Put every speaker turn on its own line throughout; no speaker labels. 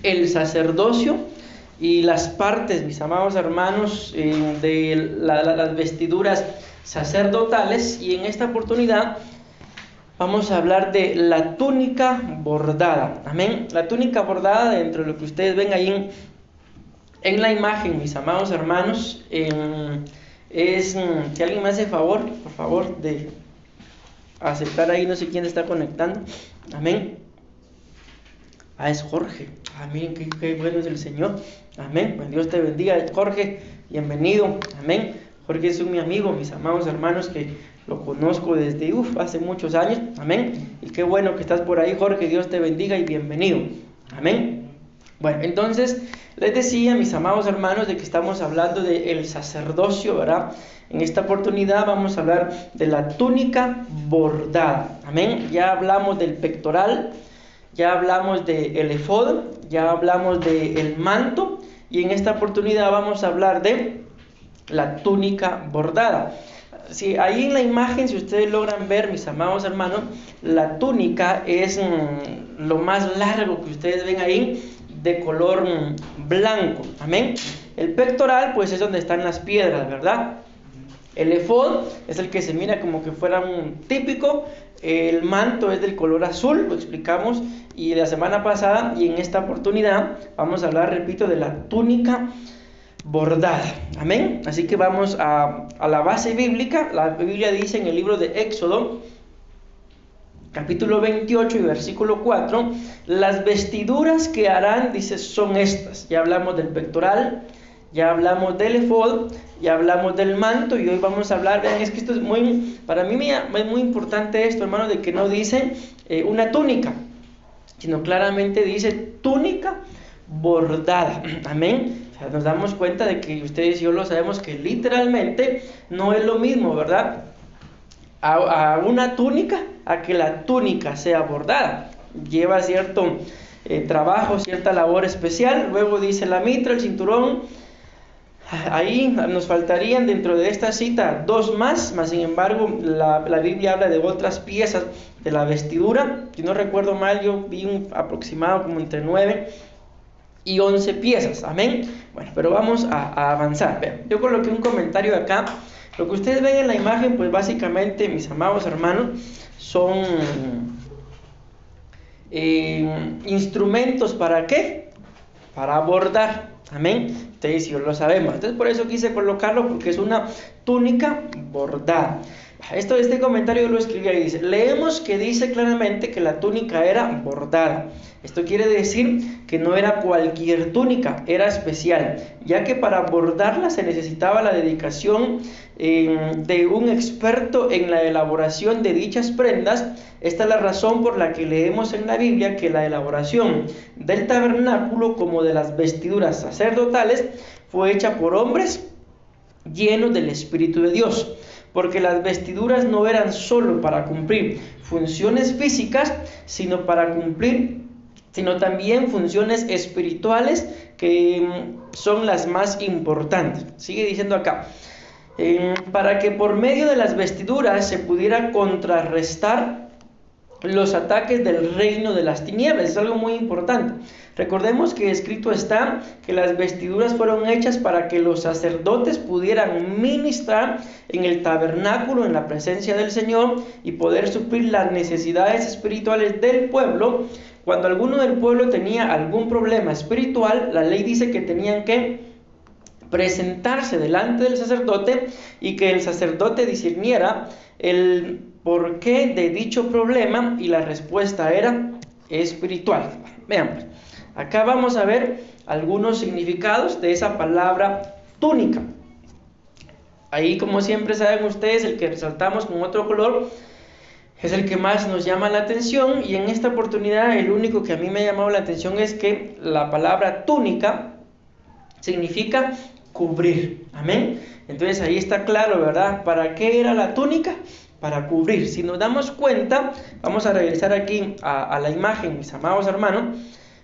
el sacerdocio y las partes, mis amados hermanos, de las vestiduras sacerdotales. Y en esta oportunidad vamos a hablar de la túnica bordada. Amén. La túnica bordada, dentro de lo que ustedes ven ahí en la imagen, mis amados hermanos, es que alguien me hace favor, por favor, de aceptar ahí, no sé quién está conectando. Amén. Es Jorge. Miren qué bueno es el Señor. Amén. Pues Dios te bendiga, Jorge. Bienvenido. Amén. Jorge es mi amigo, mis amados hermanos, que lo conozco desde hace muchos años. Amén. Y qué bueno que estás por ahí, Jorge. Dios te bendiga y bienvenido. Amén. Bueno, entonces les decía, mis amados hermanos, de que estamos hablando del sacerdocio, ¿verdad? En esta oportunidad vamos a hablar de la túnica bordada. Amén. Ya hablamos del pectoral, ya hablamos del efod, ya hablamos del manto, y en esta oportunidad vamos a hablar de la túnica bordada. Sí, ahí en la imagen, si ustedes logran ver, mis amados hermanos, la túnica es lo más largo que ustedes ven ahí, de color blanco. Amén. El pectoral, pues, es donde están las piedras, ¿verdad? El efod es el que se mira como que fuera un típico. El manto es del color azul, lo explicamos y la semana pasada, y en esta oportunidad vamos a hablar, repito, de la túnica bordada. Amén. Así que vamos a la base bíblica. La Biblia dice en el libro de Éxodo, capítulo 28 y versículo 4, las vestiduras que harán, dice, son estas. Ya hablamos del pectoral, ya hablamos del efod, ya hablamos del manto, y hoy vamos a hablar, vean, es que esto es para mí es muy importante esto, hermano, de que no dice una túnica, sino claramente dice túnica bordada. Amén. O sea, nos damos cuenta de que ustedes y yo lo sabemos, que literalmente no es lo mismo, ¿verdad? A una túnica, a que la túnica sea bordada. Lleva cierto trabajo, cierta labor especial. Luego dice la mitra, el cinturón. Ahí nos faltarían dentro de esta cita dos más sin embargo la Biblia habla de otras piezas de la vestidura. Si no recuerdo mal, yo vi un aproximado como entre 9 y 11 piezas. Amén. Bueno, pero vamos a avanzar. Vean, yo coloqué un comentario acá. Lo que ustedes ven en la imagen, pues básicamente, mis amados hermanos, son instrumentos. ¿Para qué? Para bordar. Amén. Ustedes y yo lo sabemos. Entonces por eso quise colocarlo, porque es una túnica bordada. Este comentario lo escribí ahí, dice: leemos que dice claramente que la túnica era bordada. Esto quiere decir que no era cualquier túnica, era especial, ya que para bordarla se necesitaba la dedicación de un experto en la elaboración de dichas prendas. Esta es la razón por la que leemos en la Biblia que la elaboración del tabernáculo como de las vestiduras sacerdotales fue hecha por hombres llenos del Espíritu de Dios, porque las vestiduras no eran solo para cumplir funciones físicas, sino también funciones espirituales, que son las más importantes. Sigue diciendo acá, para que por medio de las vestiduras se pudiera contrarrestar los ataques del reino de las tinieblas. Es algo muy importante. Recordemos que escrito está que las vestiduras fueron hechas para que los sacerdotes pudieran ministrar en el tabernáculo, en la presencia del Señor, y poder suplir las necesidades espirituales del pueblo. Cuando alguno del pueblo tenía algún problema espiritual, la ley dice que tenían que presentarse delante del sacerdote, y que el sacerdote discerniera el porqué de dicho problema, y la respuesta era espiritual. Veamos, acá vamos a ver algunos significados de esa palabra túnica. Ahí, como siempre saben ustedes, el que resaltamos con otro color es el que más nos llama la atención, y en esta oportunidad el único que a mí me ha llamado la atención es que la palabra túnica significa cubrir. Amén. Entonces ahí está claro, ¿verdad? ¿Para qué era la túnica? Para cubrir. Si nos damos cuenta, vamos a regresar aquí a la imagen, mis amados hermanos.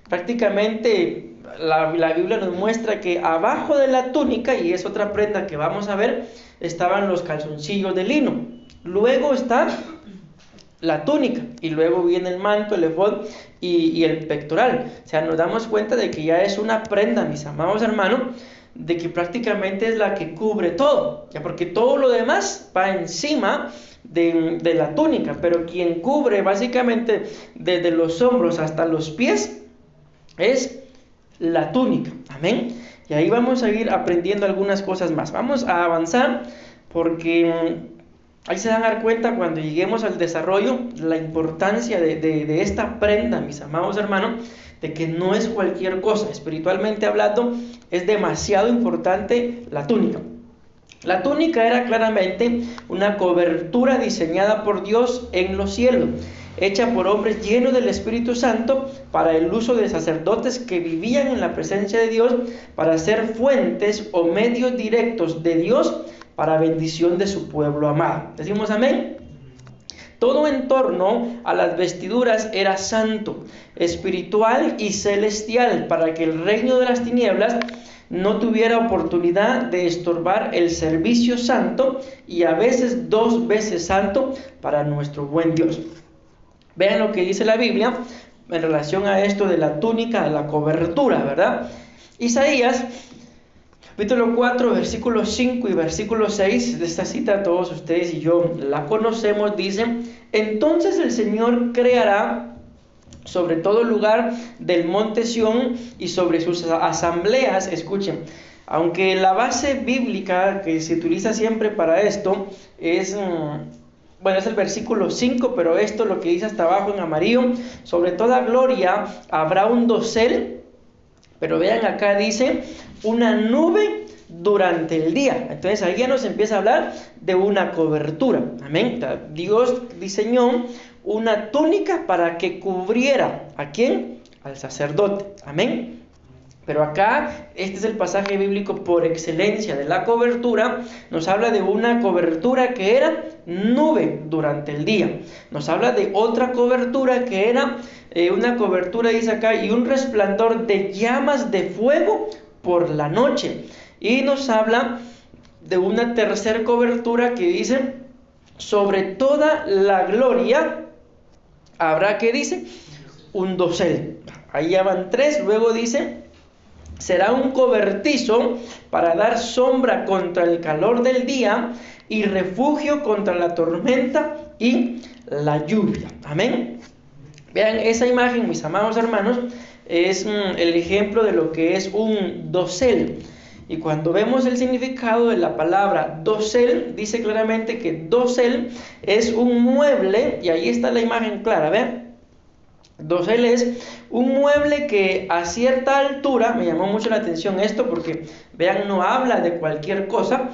Prácticamente la Biblia nos muestra que abajo de la túnica, y es otra prenda que vamos a ver, estaban los calzoncillos de lino. Luego está la túnica, y luego viene el manto, el efod y el pectoral. O sea, nos damos cuenta de que ya es una prenda, mis amados hermanos, de que prácticamente es la que cubre todo, ya, porque todo lo demás va encima de la túnica, pero quien cubre básicamente desde los hombros hasta los pies es la túnica. Amén. Y ahí vamos a ir aprendiendo algunas cosas más. Vamos a avanzar porque ahí se dan a dar cuenta cuando lleguemos al desarrollo la importancia de esta prenda, mis amados hermanos, de que no es cualquier cosa. Espiritualmente hablando, es demasiado importante la túnica. La túnica era claramente una cobertura diseñada por Dios en los cielos, hecha por hombres llenos del Espíritu Santo para el uso de sacerdotes que vivían en la presencia de Dios para ser fuentes o medios directos de Dios para bendición de su pueblo amado. ¿Decimos amén? Todo en torno a las vestiduras era santo, espiritual y celestial, para que el reino de las tinieblas no tuviera oportunidad de estorbar el servicio santo, y a veces 2 veces santo, para nuestro buen Dios. Vean lo que dice la Biblia en relación a esto de la túnica, de la cobertura, ¿verdad? Isaías capítulo 4, versículo 5 y versículo 6, de esta cita todos ustedes y yo la conocemos, dice: entonces el Señor creará sobre todo lugar del monte Sión y sobre sus asambleas. Escuchen, aunque la base bíblica que se utiliza siempre para esto es es el versículo 5, pero esto lo que dice hasta abajo en amarillo: sobre toda gloria habrá un dosel. Pero vean, acá dice una nube durante el día. Entonces ahí ya nos empieza a hablar de una cobertura. Amén. Dios diseñó una túnica para que cubriera ¿a quién? Al sacerdote. Amén. Pero acá, este es el pasaje bíblico por excelencia de la cobertura. Nos habla de una cobertura que era nube durante el día. Nos habla de otra cobertura que era una cobertura, dice acá, y un resplandor de llamas de fuego por la noche. Y nos habla de una tercera cobertura que dice: sobre toda la gloria habrá, ¿qué dice? Un dosel. Ahí ya van 3, luego dice: será un cobertizo para dar sombra contra el calor del día y refugio contra la tormenta y la lluvia. Amén. Vean esa imagen, mis amados hermanos, es el ejemplo de lo que es un dosel. Y cuando vemos el significado de la palabra dosel, dice claramente que dosel es un mueble, y ahí está la imagen clara, ¿ven? Dosel es un mueble que a cierta altura, me llamó mucho la atención esto porque, vean, no habla de cualquier cosa.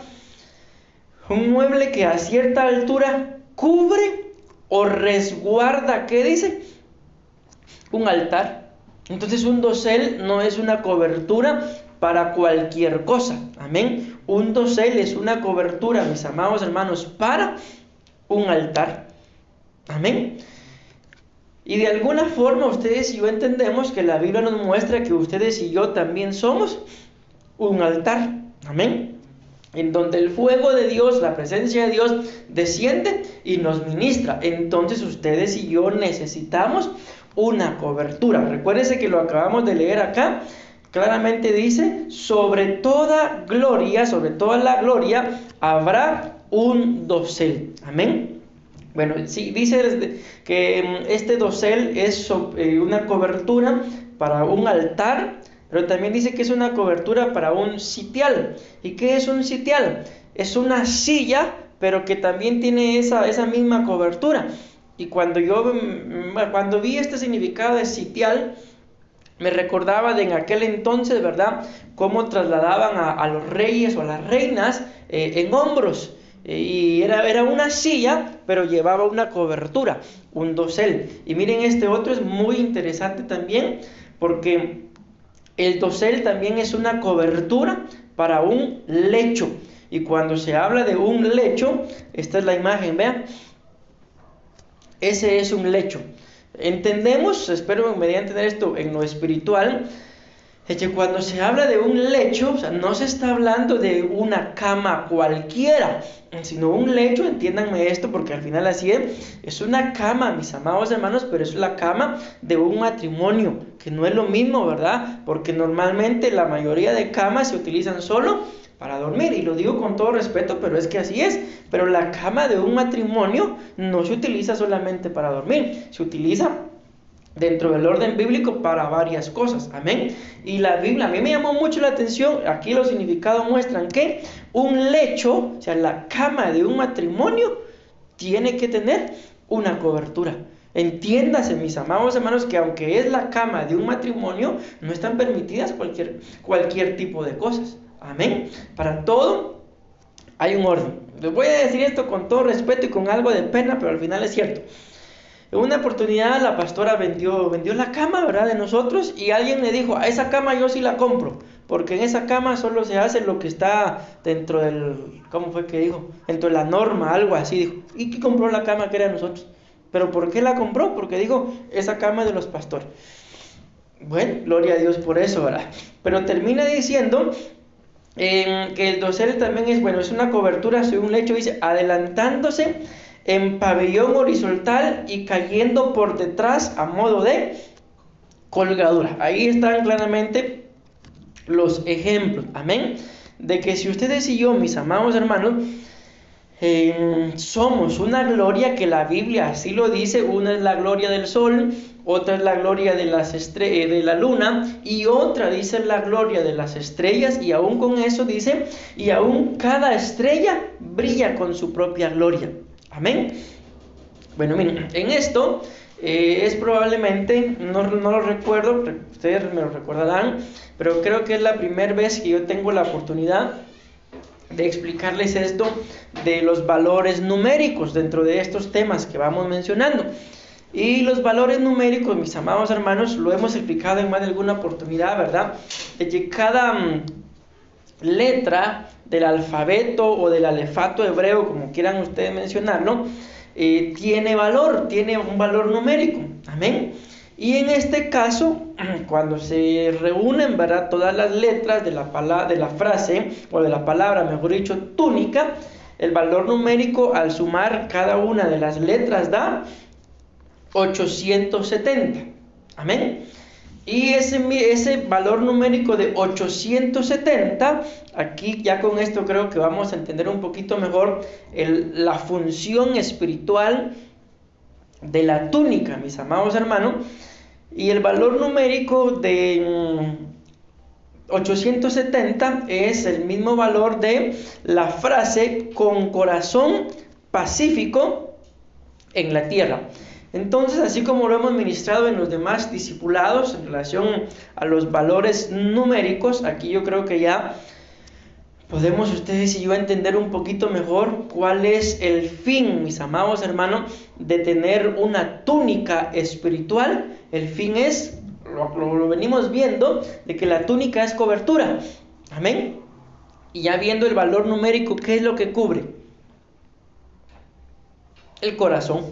Un mueble que a cierta altura cubre o resguarda, ¿qué dice? Un altar. Entonces un dosel no es una cobertura para cualquier cosa. Amén. Un dosel es una cobertura, mis amados hermanos, para un altar. Amén. Y de alguna forma ustedes y yo entendemos que la Biblia nos muestra que ustedes y yo también somos un altar. Amén. En donde el fuego de Dios, la presencia de Dios desciende y nos ministra. Entonces ustedes y yo necesitamos una cobertura. Recuérdense que lo acabamos de leer acá. Claramente dice: sobre toda la gloria habrá un dosel. Amén. Bueno, sí, dice que este dosel es una cobertura para un altar, pero también dice que es una cobertura para un sitial. ¿Y qué es un sitial? Es una silla, pero que también tiene esa misma cobertura. Y cuando vi este significado de sitial, me recordaba de en aquel entonces, ¿verdad?, cómo trasladaban a los reyes o a las reinas en hombros. Y era una silla, pero llevaba una cobertura, un dosel. Y miren, este otro es muy interesante también, porque el dosel también es una cobertura para un lecho. Y cuando se habla de un lecho, esta es la imagen, vean. Ese es un lecho. Entendemos, espero me dé a entender esto en lo espiritual, Es que cuando se habla de un lecho, o sea, no se está hablando de una cama cualquiera, sino un lecho, entiéndanme esto, porque al final así es una cama, mis amados hermanos, pero es la cama de un matrimonio, que no es lo mismo, ¿verdad? Porque normalmente la mayoría de camas se utilizan solo para dormir, y lo digo con todo respeto, pero es que así es. Pero la cama de un matrimonio no se utiliza solamente para dormir, se utiliza dentro del orden bíblico para varias cosas, amén. Y la Biblia, a mí me llamó mucho la atención, aquí los significados muestran que un lecho, o sea, la cama de un matrimonio, tiene que tener una cobertura. Entiéndase, mis amados hermanos, que aunque es la cama de un matrimonio, no están permitidas cualquier tipo de cosas, amén. Para todo hay un orden. Les voy a decir esto con todo respeto y con algo de pena, pero al final es cierto. En una oportunidad la pastora vendió la cama, ¿verdad?, de nosotros, y alguien le dijo: a esa cama yo sí la compro, porque en esa cama solo se hace lo que está dentro del, ¿cómo fue que dijo? Dentro de la norma, algo así, dijo. ¿Y qué compró la cama que era de nosotros? ¿Pero por qué la compró? Porque dijo: esa cama es de los pastores. Bueno, gloria a Dios por eso, ¿verdad? Pero termina diciendo que el dosel también es, bueno, es una cobertura sobre un lecho, dice, adelantándose en pabellón horizontal y cayendo por detrás a modo de colgadura. Ahí están claramente los ejemplos, amén, de que si ustedes y yo, mis amados hermanos, somos una gloria, que la Biblia así lo dice. Una es la gloria del sol, otra es la gloria de de la luna, y otra dice la gloria de las estrellas, y aún con eso dice, y aún cada estrella brilla con su propia gloria. Amén. Bueno, miren, en esto es probablemente, no lo recuerdo, ustedes me lo recordarán, pero creo que es la primera vez que yo tengo la oportunidad de explicarles esto de los valores numéricos dentro de estos temas que vamos mencionando. Y los valores numéricos, mis amados hermanos, lo hemos explicado en más de alguna oportunidad, ¿verdad? De que cada letra del alfabeto o del alefato hebreo, como quieran ustedes mencionarlo, tiene un valor numérico, amén. Y en este caso, cuando se reúnen, ¿verdad?, todas las letras de la frase, o de la palabra, mejor dicho, túnica, el valor numérico al sumar cada una de las letras da 870, amén. Y ese valor numérico de 870, aquí ya con esto creo que vamos a entender un poquito mejor la función espiritual de la túnica, mis amados hermanos. Y el valor numérico de 870 es el mismo valor de la frase con corazón pacífico en la tierra. Entonces, así como lo hemos ministrado en los demás discipulados en relación a los valores numéricos, aquí yo creo que ya podemos ustedes y yo entender un poquito mejor cuál es el fin, mis amados hermanos, de tener una túnica espiritual. El fin es, lo venimos viendo, de que la túnica es cobertura, amén. Y ya viendo el valor numérico, ¿qué es lo que cubre? El corazón,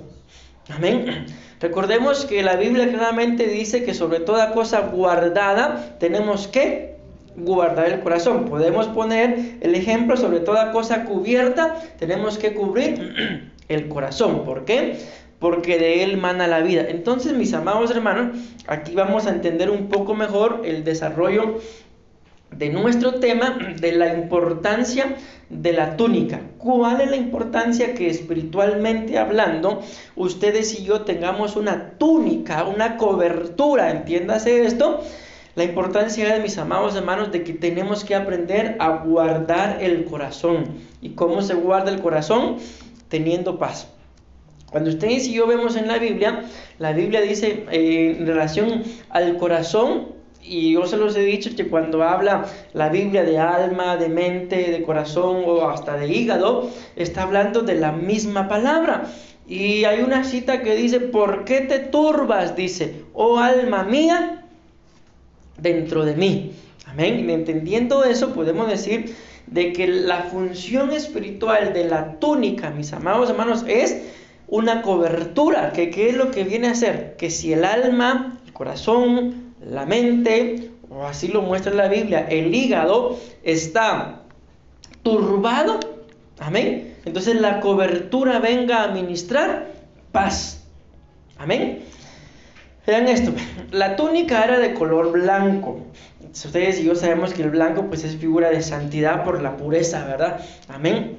amén. Recordemos que la Biblia claramente dice que sobre toda cosa guardada tenemos que guardar el corazón. Podemos poner el ejemplo: sobre toda cosa cubierta tenemos que cubrir el corazón. ¿Por qué? Porque de él mana la vida. Entonces, mis amados hermanos, aquí vamos a entender un poco mejor el desarrollo de nuestro tema, de la importancia de la túnica. ¿Cuál es la importancia que espiritualmente hablando ustedes y yo tengamos una túnica, una cobertura? Entiéndase esto. La importancia es, mis amados hermanos, de que tenemos que aprender a guardar el corazón. ¿Y cómo se guarda el corazón? Teniendo paz. Cuando ustedes y yo vemos en la Biblia dice en relación al corazón, y yo se los he dicho que cuando habla la Biblia de alma, de mente, de corazón o hasta de hígado, está hablando de la misma palabra. Y hay una cita que dice: ¿por qué te turbas? Dice: oh alma mía, dentro de mí. Amén. Y entendiendo eso, podemos decir de que la función espiritual de la túnica, mis amados hermanos, es una cobertura. ¿Qué es lo que viene a hacer? Que si el alma, el corazón, la mente o así lo muestra la Biblia, el hígado está turbado, amén, entonces la cobertura venga a ministrar paz, amén. Vean esto, la túnica era de color blanco. Ustedes y yo sabemos que el blanco pues es figura de santidad por la pureza, ¿verdad? Amén.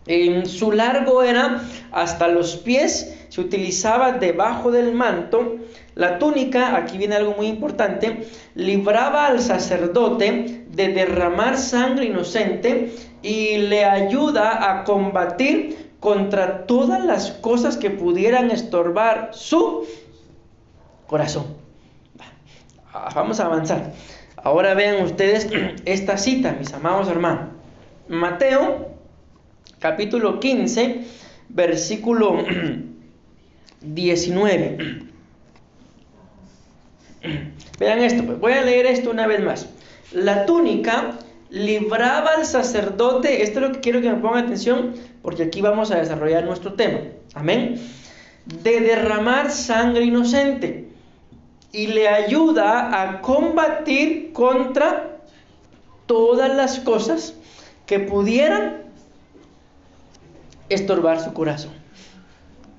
En su largo era hasta los pies, se utilizaba debajo del manto. La túnica, aquí viene algo muy importante, libraba al sacerdote de derramar sangre inocente y le ayuda a combatir contra todas las cosas que pudieran estorbar su corazón. Vamos a avanzar. Ahora vean ustedes esta cita, mis amados hermanos. Mateo, capítulo 15, versículo 19. Vean esto, pues voy a leer esto una vez más. La túnica libraba al sacerdote, esto es lo que quiero que me pongan atención, porque aquí vamos a desarrollar nuestro tema, amén, de derramar sangre inocente, y le ayuda a combatir contra todas las cosas que pudieran estorbar su corazón.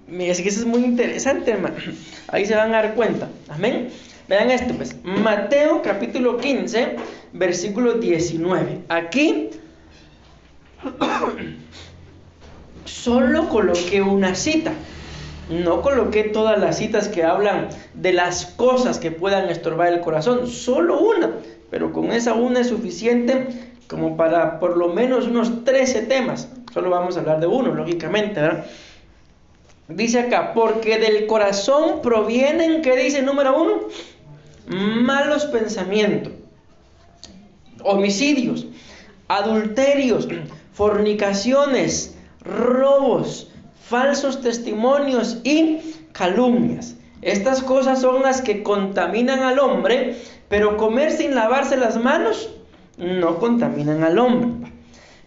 Mira, es que eso es muy interesante, hermano. Ahí se van a dar cuenta, amén. Vean esto, pues, Mateo capítulo 15, versículo 19. Aquí solo coloqué una cita. No coloqué todas las citas que hablan de las cosas que puedan estorbar el corazón, solo una, pero con esa una es suficiente como para por lo menos unos 13 temas. Solo vamos a hablar de uno, lógicamente, ¿verdad? Dice acá, porque del corazón provienen, ¿qué dice número 1? Malos pensamientos, homicidios, adulterios, fornicaciones, robos, falsos testimonios y calumnias. Estas cosas son las que contaminan al hombre, pero comer sin lavarse las manos no contaminan al hombre.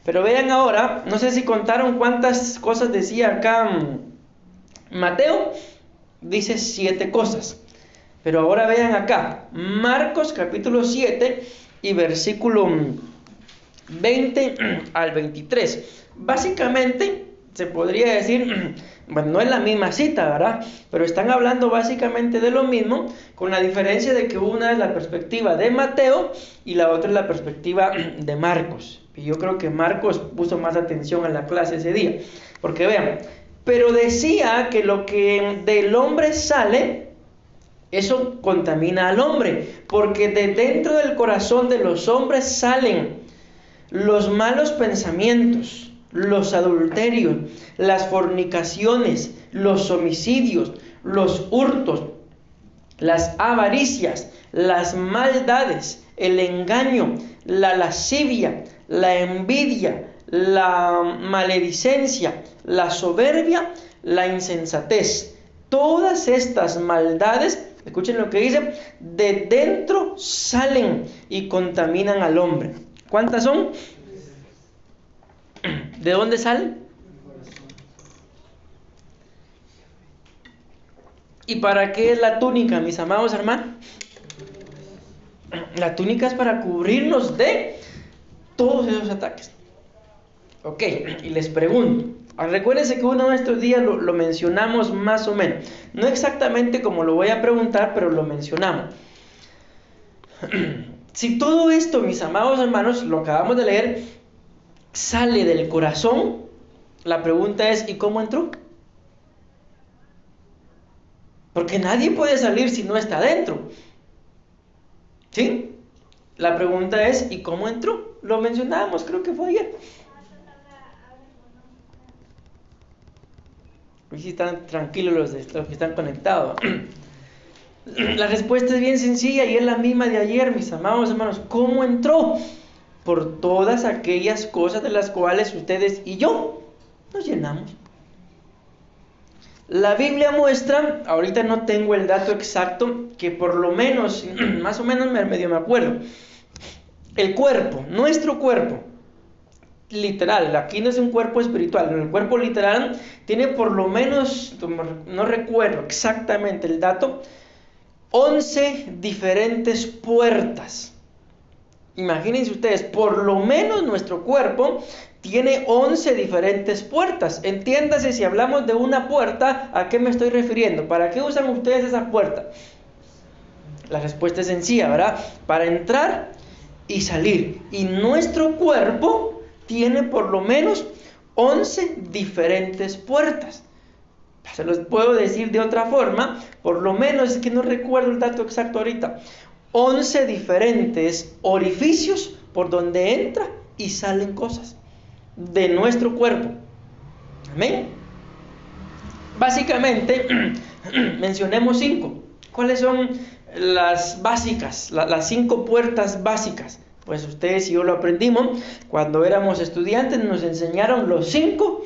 Pero vean ahora, no sé si contaron cuántas cosas decía acá Mateo, dice 7 cosas. Pero ahora vean acá, Marcos capítulo 7 y versículo 20 al 23. Básicamente se podría decir, bueno, no es la misma cita, ¿verdad? Pero están hablando básicamente de lo mismo, con la diferencia de que una es la perspectiva de Mateo y la otra es la perspectiva de Marcos. Y yo creo que Marcos puso más atención a la clase ese día. Porque vean, pero decía que lo que del hombre sale, eso contamina al hombre, porque de dentro del corazón de los hombres salen los malos pensamientos, los adulterios, las fornicaciones, los homicidios, los hurtos, las avaricias, las maldades, el engaño, la lascivia, la envidia, la maledicencia, la soberbia, la insensatez. Todas estas maldades, escuchen lo que dice, de dentro salen y contaminan al hombre. ¿Cuántas son? ¿De dónde salen? ¿Y para qué es la túnica, mis amados hermanos? La túnica es para cubrirnos de todos esos ataques. Ok, y les pregunto, recuérdense que uno de estos días lo mencionamos más o menos, no exactamente como lo voy a preguntar, pero lo mencionamos. Si todo esto, mis amados hermanos, lo acabamos de leer, sale del corazón, la pregunta es, ¿y cómo entró? Porque nadie puede salir si no está adentro. ¿Sí? La pregunta es, ¿y cómo entró? Lo mencionábamos, creo que fue ayer. Hoy sí están tranquilos los que están conectados. La respuesta es bien sencilla y es la misma de ayer, mis amados hermanos. ¿Cómo entró? Por todas aquellas cosas de las cuales ustedes y yo nos llenamos. La Biblia muestra, ahorita no tengo el dato exacto, que por lo menos, más o menos medio me acuerdo, el cuerpo, nuestro cuerpo, literal, aquí no es un cuerpo espiritual, el cuerpo literal tiene por lo menos, no recuerdo exactamente el dato, 11 diferentes puertas. Imagínense ustedes, por lo menos nuestro cuerpo tiene 11 diferentes puertas. Entiéndase, si hablamos de una puerta, ¿a qué me estoy refiriendo? ¿Para qué usan ustedes esa puerta? La respuesta es sencilla, ¿verdad? Para entrar y salir. Y nuestro cuerpo tiene por lo menos 11 diferentes puertas. Se los puedo decir de otra forma, por lo menos, es que no recuerdo el dato exacto ahorita, 11 diferentes orificios por donde entra y salen cosas de nuestro cuerpo. Amén. Básicamente, mencionemos 5. ¿Cuáles son las básicas, las 5 puertas básicas? Pues ustedes y yo lo aprendimos cuando éramos estudiantes, nos enseñaron los 5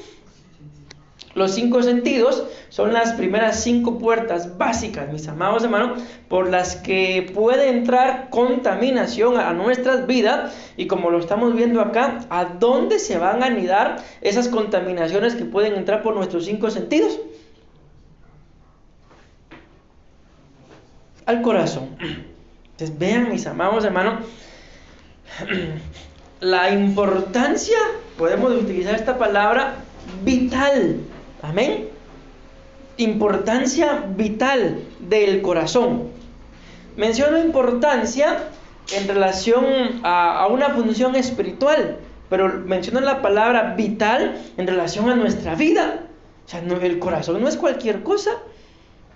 sentidos. Son las primeras 5 puertas básicas, mis amados hermanos, por las que puede entrar contaminación a nuestras vidas. Y como lo estamos viendo acá, ¿a dónde se van a anidar esas contaminaciones que pueden entrar por nuestros 5 sentidos? Al corazón. Entonces vean, mis amados hermanos, la importancia, podemos utilizar esta palabra, vital. Amén. Importancia vital del corazón. Menciono importancia en relación a una función espiritual, pero menciono la palabra vital en relación a nuestra vida. O sea, el corazón no es cualquier cosa.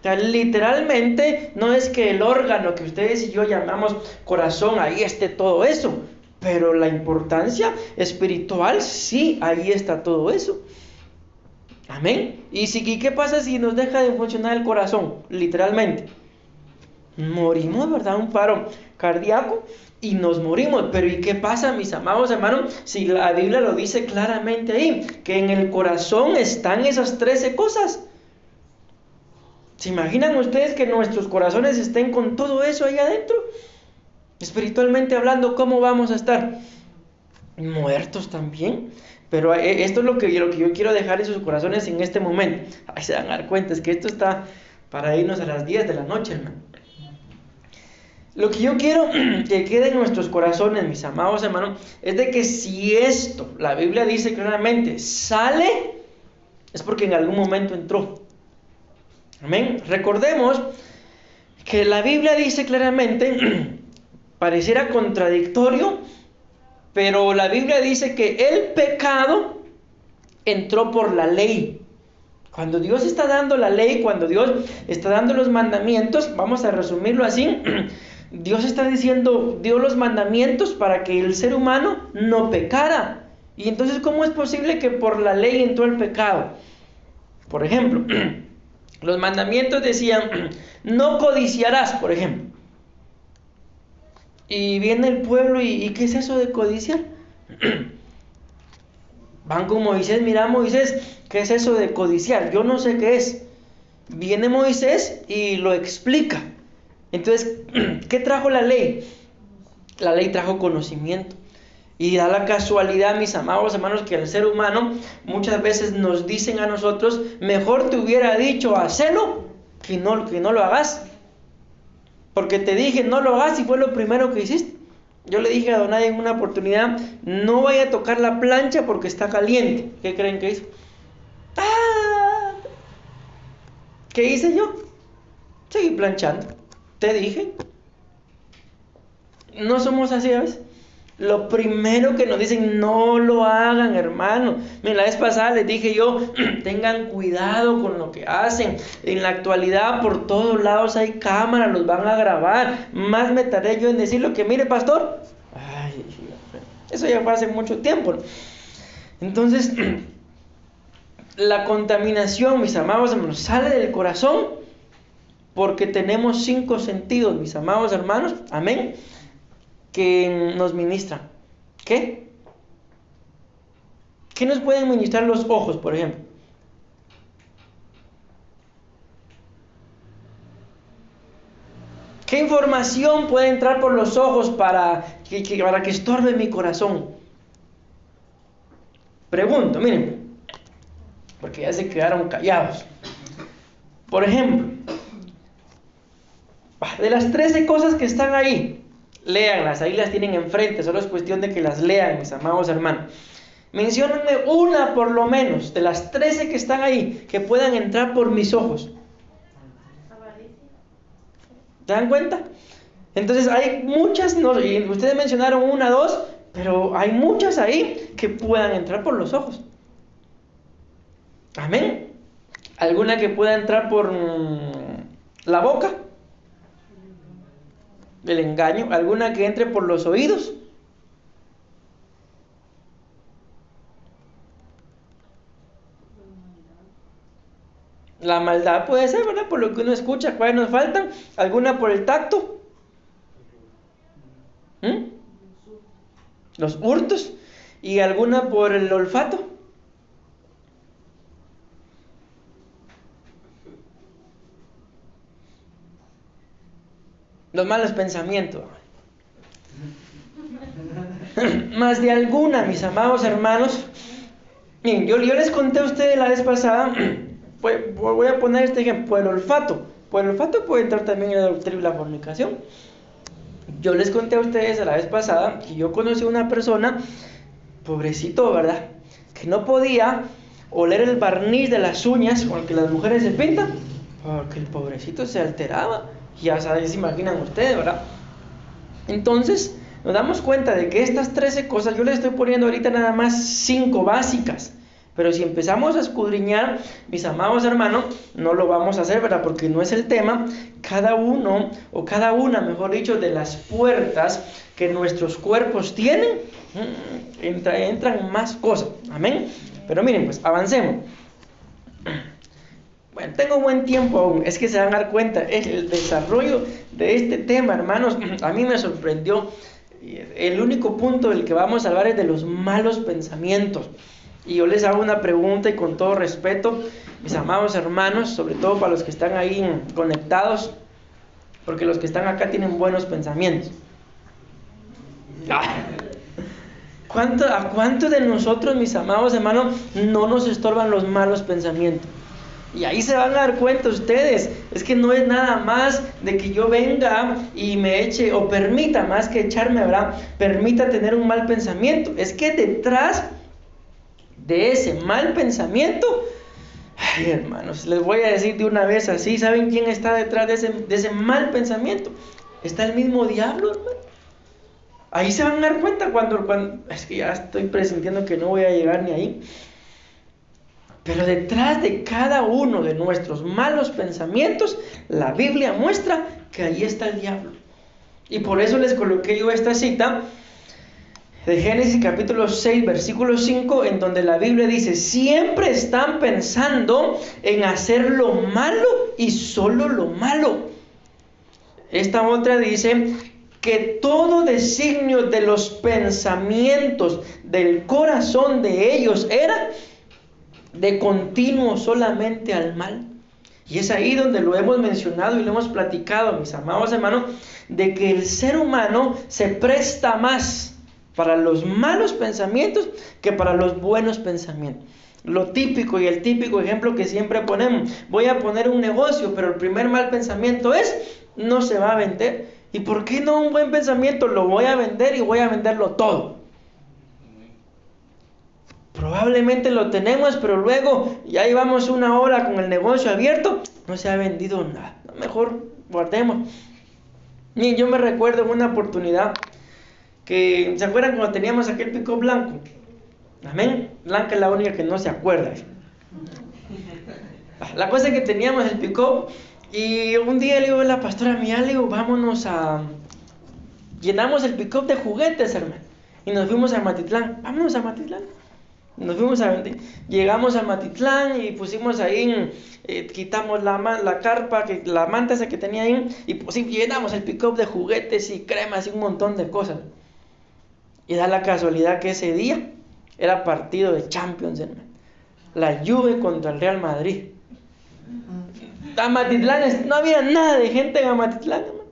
O sea, literalmente no es que el órgano que ustedes y yo llamamos corazón, ahí esté todo eso, pero la importancia espiritual, sí, ahí está todo eso. Amén. ¿Y qué pasa si nos deja de funcionar el corazón? Literalmente morimos, ¿verdad? Un paro cardíaco y nos morimos. Pero ¿y qué pasa, mis amados hermanos? Si la Biblia lo dice claramente ahí, que en el corazón están esas 13 cosas. ¿Se imaginan ustedes que nuestros corazones estén con todo eso ahí adentro? Espiritualmente hablando, ¿cómo vamos a estar? Muertos también. Pero esto es lo que yo quiero dejar en sus corazones en este momento. Ahí se van a dar cuenta, es que esto está para irnos a las 10 de la noche, hermano. Lo que yo quiero que quede en nuestros corazones, mis amados hermanos, es de que si esto, la Biblia dice claramente, sale, es porque en algún momento entró. Amén. Recordemos que la Biblia dice claramente, pareciera contradictorio, pero la Biblia dice que el pecado entró por la ley. Cuando Dios está dando la ley, cuando Dios está dando los mandamientos, vamos a resumirlo así, Dios está diciendo, dio los mandamientos para que el ser humano no pecara. Y entonces, ¿cómo es posible que por la ley entró el pecado? Por ejemplo, los mandamientos decían, no codiciarás, por ejemplo. Y viene el pueblo y ¿qué es eso de codiciar? Van con Moisés, mira Moisés, ¿qué es eso de codiciar? Yo no sé qué es. Viene Moisés y lo explica. Entonces, ¿qué trajo la ley? La ley trajo conocimiento. Y da la casualidad, mis amados hermanos, que al ser humano muchas veces nos dicen a nosotros, mejor te hubiera dicho, hacelo, que no lo hagas. Porque te dije, no lo hagas y fue lo primero que hiciste. Yo le dije a Donay en una oportunidad, no vaya a tocar la plancha porque está caliente. ¿Qué creen que hizo? ¡Ah! ¿Qué hice yo? Seguí planchando. Te dije. No somos así, ¿ves? Lo primero que nos dicen, no lo hagan, hermano. Miren, la vez pasada les dije yo, tengan cuidado con lo que hacen. En la actualidad, por todos lados hay cámaras, los van a grabar. Más me tardé yo en decirlo que, mire, pastor, ay, eso ya fue hace mucho tiempo. Entonces, la contaminación, mis amados hermanos, sale del corazón porque tenemos 5 sentidos, mis amados hermanos, amén, que nos ministran. ¿Qué? ¿Qué nos pueden ministrar los ojos, por ejemplo? ¿Qué información puede entrar por los ojos para que estorbe mi corazón? Pregunto, miren, porque ya se quedaron callados. Por ejemplo, De las 13 cosas que están ahí, léanlas, ahí las tienen enfrente, solo es cuestión de que las lean, mis amados hermanos. Menciónenme una por lo menos, de las 13 que están ahí, que puedan entrar por mis ojos. ¿Se dan cuenta? Entonces hay muchas, y ustedes mencionaron una, dos, pero hay muchas ahí que puedan entrar por los ojos. Amén. ¿Alguna que pueda entrar por la boca? El engaño. ¿Alguna que entre por los oídos? La maldad puede ser, ¿verdad? Por lo que uno escucha. ¿Cuáles nos faltan? ¿Alguna por el tacto? Los hurtos. ¿Y alguna por el olfato? Los malos pensamientos. Más de alguna, mis amados hermanos. Miren, yo les conté a ustedes la vez pasada. Voy a poner este ejemplo. Por el olfato. Por el olfato puede entrar también el adulterio y la fornicación. Yo les conté a ustedes la vez pasada que yo conocí a una persona, pobrecito, ¿verdad?, que no podía oler el barniz de las uñas con el que las mujeres se pintan, porque el pobrecito se alteraba. Ya se imaginan ustedes, ¿verdad? Entonces nos damos cuenta de que estas 13 cosas, yo les estoy poniendo ahorita nada más 5 básicas, pero si empezamos a escudriñar, mis amados hermanos, no lo vamos a hacer, ¿verdad? Porque no es el tema. Cada uno, o cada una, mejor dicho, de las puertas que nuestros cuerpos tienen, entran más cosas. Amén. Pero miren, pues avancemos. Bueno, tengo buen tiempo aún. Es que se van a dar cuenta, el desarrollo de este tema, hermanos, a mí me sorprendió. El único punto del que vamos a hablar es de los malos pensamientos. Y yo les hago una pregunta, y con todo respeto, mis amados hermanos, sobre todo para los que están ahí conectados, porque los que están acá tienen buenos pensamientos. ¿A cuántos de nosotros, mis amados hermanos, no nos estorban los malos pensamientos? Y ahí se van a dar cuenta ustedes. Es que no es nada más de que yo venga y me eche, o permita, más que echarme, ¿verdad?, permita tener un mal pensamiento. Es que detrás de ese mal pensamiento, ay, hermanos, les voy a decir de una vez así, ¿saben quién está detrás de ese mal pensamiento? Está el mismo diablo, hermano. Ahí se van a dar cuenta cuando es que ya estoy presintiendo que no voy a llegar ni ahí. Pero detrás de cada uno de nuestros malos pensamientos, la Biblia muestra que ahí está el diablo. Y por eso les coloqué yo esta cita de Génesis capítulo 6, versículo 5, en donde la Biblia dice: siempre están pensando en hacer lo malo y solo lo malo. Esta otra dice que todo designio de los pensamientos del corazón de ellos era de continuo solamente al mal. Y es ahí donde lo hemos mencionado y lo hemos platicado, mis amados hermanos, de que el ser humano se presta más para los malos pensamientos que para los buenos pensamientos. Lo típico y el típico ejemplo que siempre ponemos: voy a poner un negocio, pero el primer mal pensamiento es: no se va a vender. ¿Y por qué no un buen pensamiento? Lo voy a vender y voy a venderlo todo. Probablemente lo tenemos, pero luego ya llevamos una hora con el negocio abierto, no se ha vendido nada. Mejor guardemos. Miren, yo me recuerdo en una oportunidad que, ¿se acuerdan cuando teníamos aquel pick-up blanco? Amén. Blanca es la única que no se acuerda. La cosa es que teníamos el pick-up, y un día le digo a la pastora mía, le digo, vámonos llenamos el pick-up de juguetes, hermano, y nos fuimos a Matitlán. Vámonos a Matitlán. Nos fuimos llegamos a Matitlán y pusimos ahí, quitamos la carpa, la manta esa que tenía ahí, y pues llenamos el pick-up de juguetes y cremas y un montón de cosas. Y da la casualidad que ese día era partido de Champions, hermano. La Juve contra el Real Madrid. A Matitlán no había nada de gente en Amatitlán, hermano.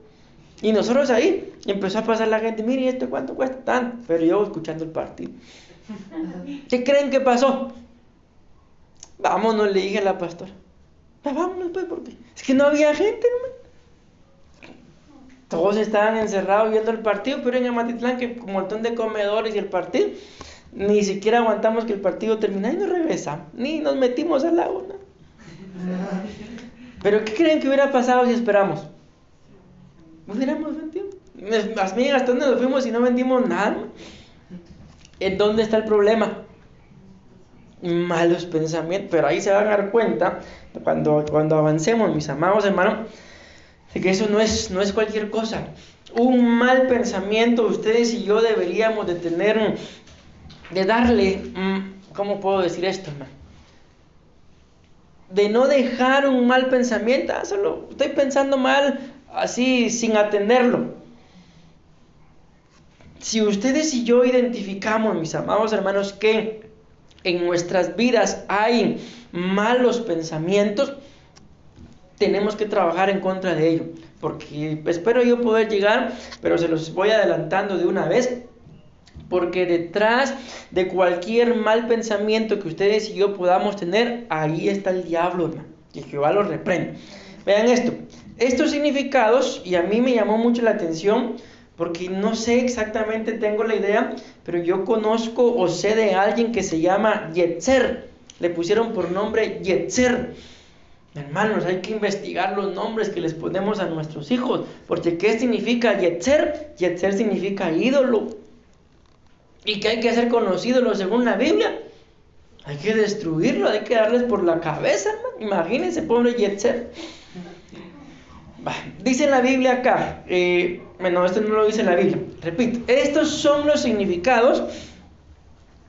Y nosotros ahí, empezó a pasar la gente: mire, ¿esto cuánto cuesta? Tanto. Pero yo escuchando el partido. ¿Qué creen que pasó? Vámonos, le dije a la pastora. Vámonos, pues, porque es que no había gente, hermano. Todos estaban encerrados viendo el partido, pero en Amatitlán, que un montón de comedores y el partido, ni siquiera aguantamos que el partido termine y nos regresa, ni nos metimos al agua, ¿no? Pero ¿qué creen que hubiera pasado si esperamos? Hubiéramos vendido. Más bien, ¿hasta dónde nos fuimos y no vendimos nada? ¿En dónde está el problema? Malos pensamientos. Pero ahí se van a dar cuenta, cuando avancemos, mis amados hermanos, de que eso no es cualquier cosa. Un mal pensamiento, ustedes y yo deberíamos de tener, de darle, ¿cómo puedo decir esto, hermano? De no dejar un mal pensamiento, solo estoy pensando mal, así sin atenderlo. Si ustedes y yo identificamos, mis amados hermanos, que en nuestras vidas hay malos pensamientos, tenemos que trabajar en contra de ello, porque espero yo poder llegar, pero se los voy adelantando de una vez, porque detrás de cualquier mal pensamiento que ustedes y yo podamos tener, ahí está el diablo, hermano, y Jehová lo reprende. Vean estos significados, y a mí me llamó mucho la atención, porque no sé exactamente, tengo la idea, pero yo conozco o sé de alguien que se llama Yetzer, le pusieron por nombre Yetzer. Hermanos, hay que investigar los nombres que les ponemos a nuestros hijos, porque ¿qué significa Yetzer? Yetzer significa ídolo. ¿Y qué hay que hacer con los ídolos según la Biblia? Hay que destruirlo, hay que darles por la cabeza, hermano. Imagínense, pobre Yetzer. Dice la Biblia acá, bueno, esto no lo dice la Biblia, repito, estos son los significados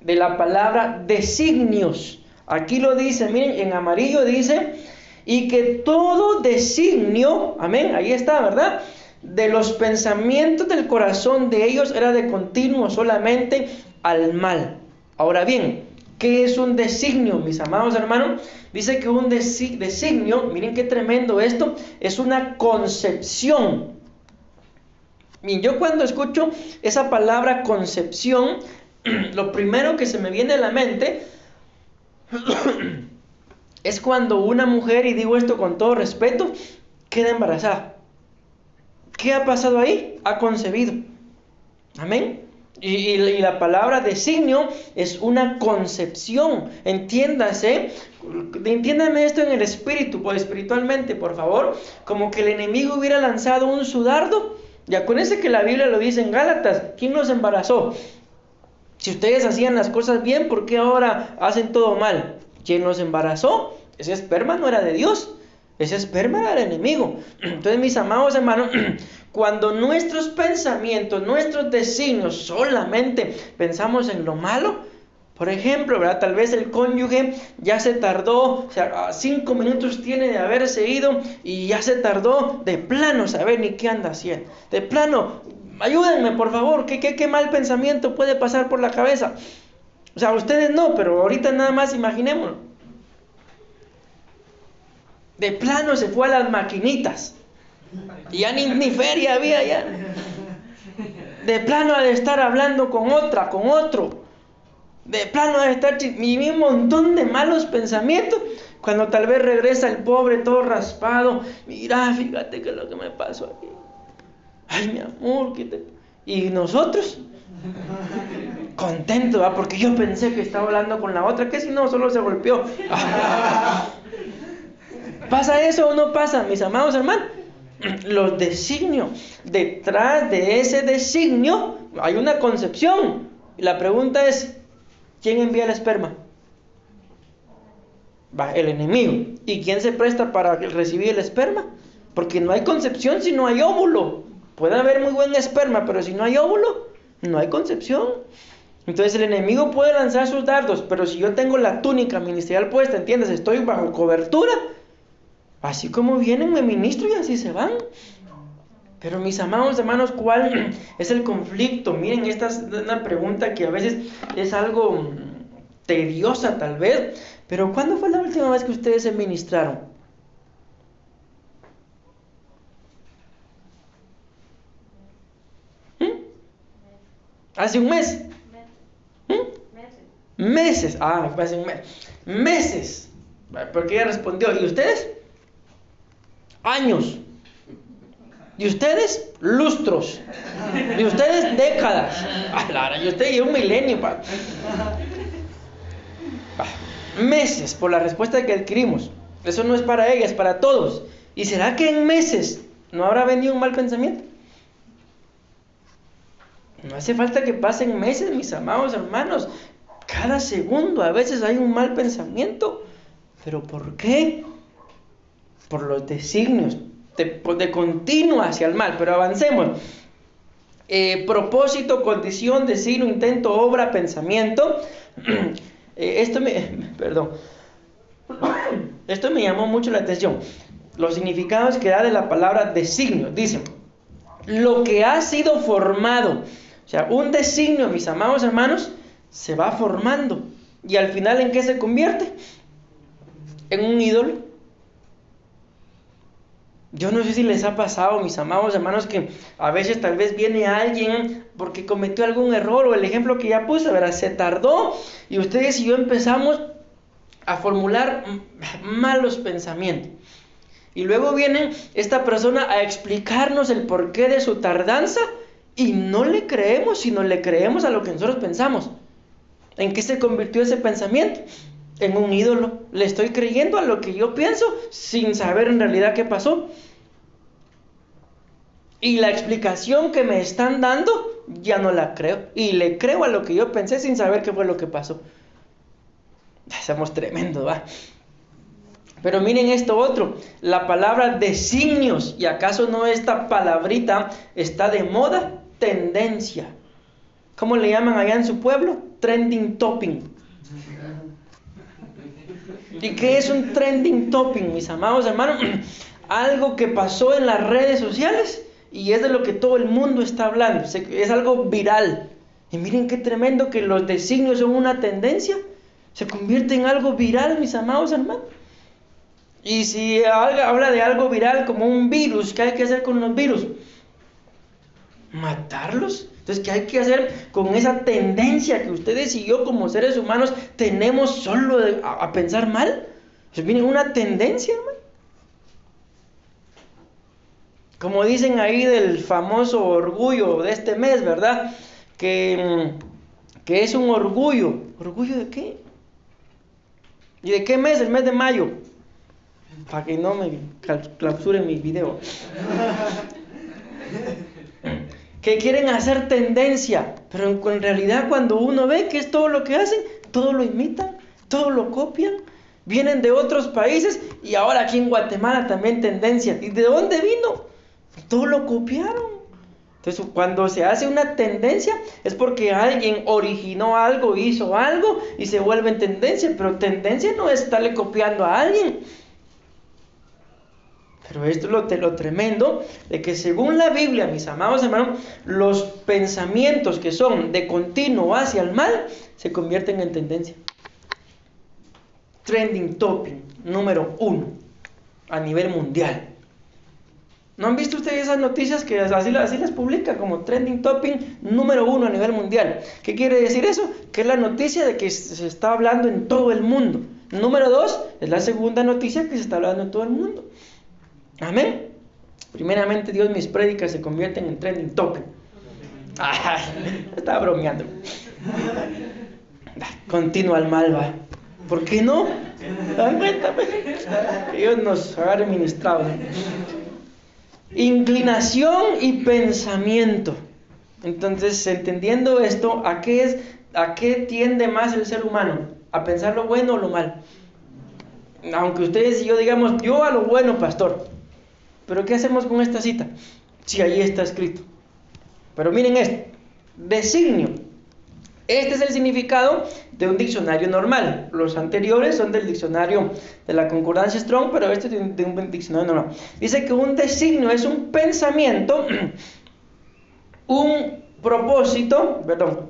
de la palabra designios. Aquí lo dice, miren, en amarillo dice, y que todo designio, amén, ahí está, ¿verdad? De los pensamientos del corazón de ellos era de continuo solamente al mal. Ahora bien, ¿qué es un designio, mis amados hermanos? Dice que un designio, miren qué tremendo esto, es una concepción. Miren, yo cuando escucho esa palabra concepción, lo primero que se me viene a la mente es cuando una mujer, y digo esto con todo respeto, queda embarazada. ¿Qué ha pasado ahí? Ha concebido. Amén. Y la palabra designio es una concepción. Entiéndame esto en el espíritu, pues espiritualmente, por favor. Como que el enemigo hubiera lanzado un su dardo. Y acuérdense que la Biblia lo dice en Gálatas. ¿Quién los embarazó? Si ustedes hacían las cosas bien, ¿por qué ahora hacen todo mal? ¿Quién los embarazó? Ese esperma no era de Dios. Ese esperma era el enemigo. Entonces, mis amados hermanos, cuando nuestros pensamientos, nuestros designios solamente pensamos en lo malo, por ejemplo, ¿verdad? Tal vez el cónyuge ya se tardó, o sea, 5 minutos tiene de haberse ido y ya se tardó de plano saber ni qué anda haciendo. De plano, ayúdenme por favor, ¿qué mal pensamiento puede pasar por la cabeza? O sea, ustedes no, pero ahorita nada más imaginémoslo. De plano se fue a las maquinitas. Y ya ni feria había ya. De plano ha de estar hablando con otra, con otro. De plano ha de estar y un montón de malos pensamientos. Cuando tal vez regresa el pobre todo raspado. Mira, fíjate que es lo que me pasó aquí. Ay, mi amor, y nosotros contentos, ¿va? Porque yo pensé que estaba hablando con la otra, que si no, solo se golpeó. ¿Pasa eso o no pasa, mis amados hermanos? Los designios. Detrás de ese designio hay una concepción. Y la pregunta es, ¿quién envía el esperma? Va, el enemigo. ¿Y quién se presta para recibir el esperma? Porque no hay concepción si no hay óvulo. Puede haber muy buen esperma, pero si no hay óvulo, no hay concepción. Entonces el enemigo puede lanzar sus dardos, pero si yo tengo la túnica ministerial puesta, ¿entiendes? Estoy bajo cobertura. Así como vienen, me ministro y así se van. Pero mis amados hermanos, ¿cuál es el conflicto? Miren, esta es una pregunta que a veces es algo tediosa tal vez, pero ¿cuándo fue la última vez que ustedes se ministraron? ¿Hace un mes? Meses. Hace un mes. Meses. Porque ella respondió, ¿y ustedes? Años. Y ustedes, lustros. Y ustedes, décadas. Y usted y un milenio. Meses por la respuesta que adquirimos. Eso no es para ella, es para todos. ¿Y será que en meses no habrá venido un mal pensamiento? No hace falta que pasen meses, mis amados hermanos. Cada segundo a veces hay un mal pensamiento. ¿Pero por qué? Por los designios de continuo hacia el mal. Pero avancemos. Propósito, condición, designio, intento, obra, pensamiento. Esto me llamó mucho la atención. Los significados que da de la palabra designio. Dicen, lo que ha sido formado. O sea, un designio, mis amados hermanos, se va formando. Y al final, ¿en qué se convierte? En un ídolo. Yo no sé si les ha pasado, mis amados hermanos, que a veces tal vez viene alguien porque cometió algún error, o el ejemplo que ya puse, ¿verdad? Se tardó y ustedes y yo empezamos a formular malos pensamientos. Y luego viene esta persona a explicarnos el porqué de su tardanza y no le creemos, sino le creemos a lo que nosotros pensamos. ¿En qué se convirtió ese pensamiento? En un ídolo. Le estoy creyendo a lo que yo pienso sin saber en realidad qué pasó. Y la explicación que me están dando ya no la creo. Y le creo a lo que yo pensé sin saber qué fue lo que pasó. Somos tremendos, ¿va? Pero miren esto otro. La palabra designios. ¿Y acaso no esta palabrita está de moda? Tendencia. ¿Cómo le llaman allá en su pueblo? Trending topping. ¿Y qué es un trending topping, mis amados hermanos? Algo que pasó en las redes sociales y es de lo que todo el mundo está hablando. Es algo viral. Y miren qué tremendo que los designios son una tendencia. Se convierte en algo viral, mis amados hermanos. Y si habla de algo viral como un virus, ¿qué hay que hacer con los virus? ¿Matarlos? Entonces, ¿qué hay que hacer con esa tendencia que ustedes y yo como seres humanos tenemos solo a pensar mal? Pues viene una tendencia, hermano. Como dicen ahí del famoso orgullo de este mes, ¿verdad? Que es un orgullo. ¿Orgullo de qué? ¿Y de qué mes? El mes de mayo. Para que no me clausuren mi video. Que quieren hacer tendencia, pero en realidad cuando uno ve que es todo lo que hacen, todo lo imitan, todo lo copian, vienen de otros países y ahora aquí en Guatemala también tendencia. ¿Y de dónde vino? Todo lo copiaron. Entonces cuando se hace una tendencia es porque alguien originó algo, hizo algo y se vuelve en tendencia, pero tendencia no es estarle copiando a alguien. Pero esto es lo tremendo de que según la Biblia, mis amados hermanos, los pensamientos que son de continuo hacia el mal se convierten en tendencia. Trending topic número 1 a nivel mundial. ¿No han visto ustedes esas noticias que así las publica como trending topic número 1 a nivel mundial? ¿Qué quiere decir eso? Que es la noticia de que se está hablando en todo el mundo. Número 2 es la segunda noticia que se está hablando en todo el mundo. Amén. Primeramente Dios, mis prédicas se convierten en trending topic. Estaba bromeando. Continúa al mal, va. ¿Por qué no? Dan cuenta, que Dios nos agarre ministrados. Inclinación y pensamiento. Entonces, entendiendo esto, ¿a qué tiende más el ser humano? ¿A pensar lo bueno o lo malo? Aunque ustedes y yo digamos, yo a lo bueno, pastor. Pero ¿qué hacemos con esta cita? Si ahí está escrito. Pero miren esto. Designio. Este es el significado de un diccionario normal. Los anteriores son del diccionario de la Concordancia Strong, pero este es de un diccionario normal. Dice que un designio es un pensamiento,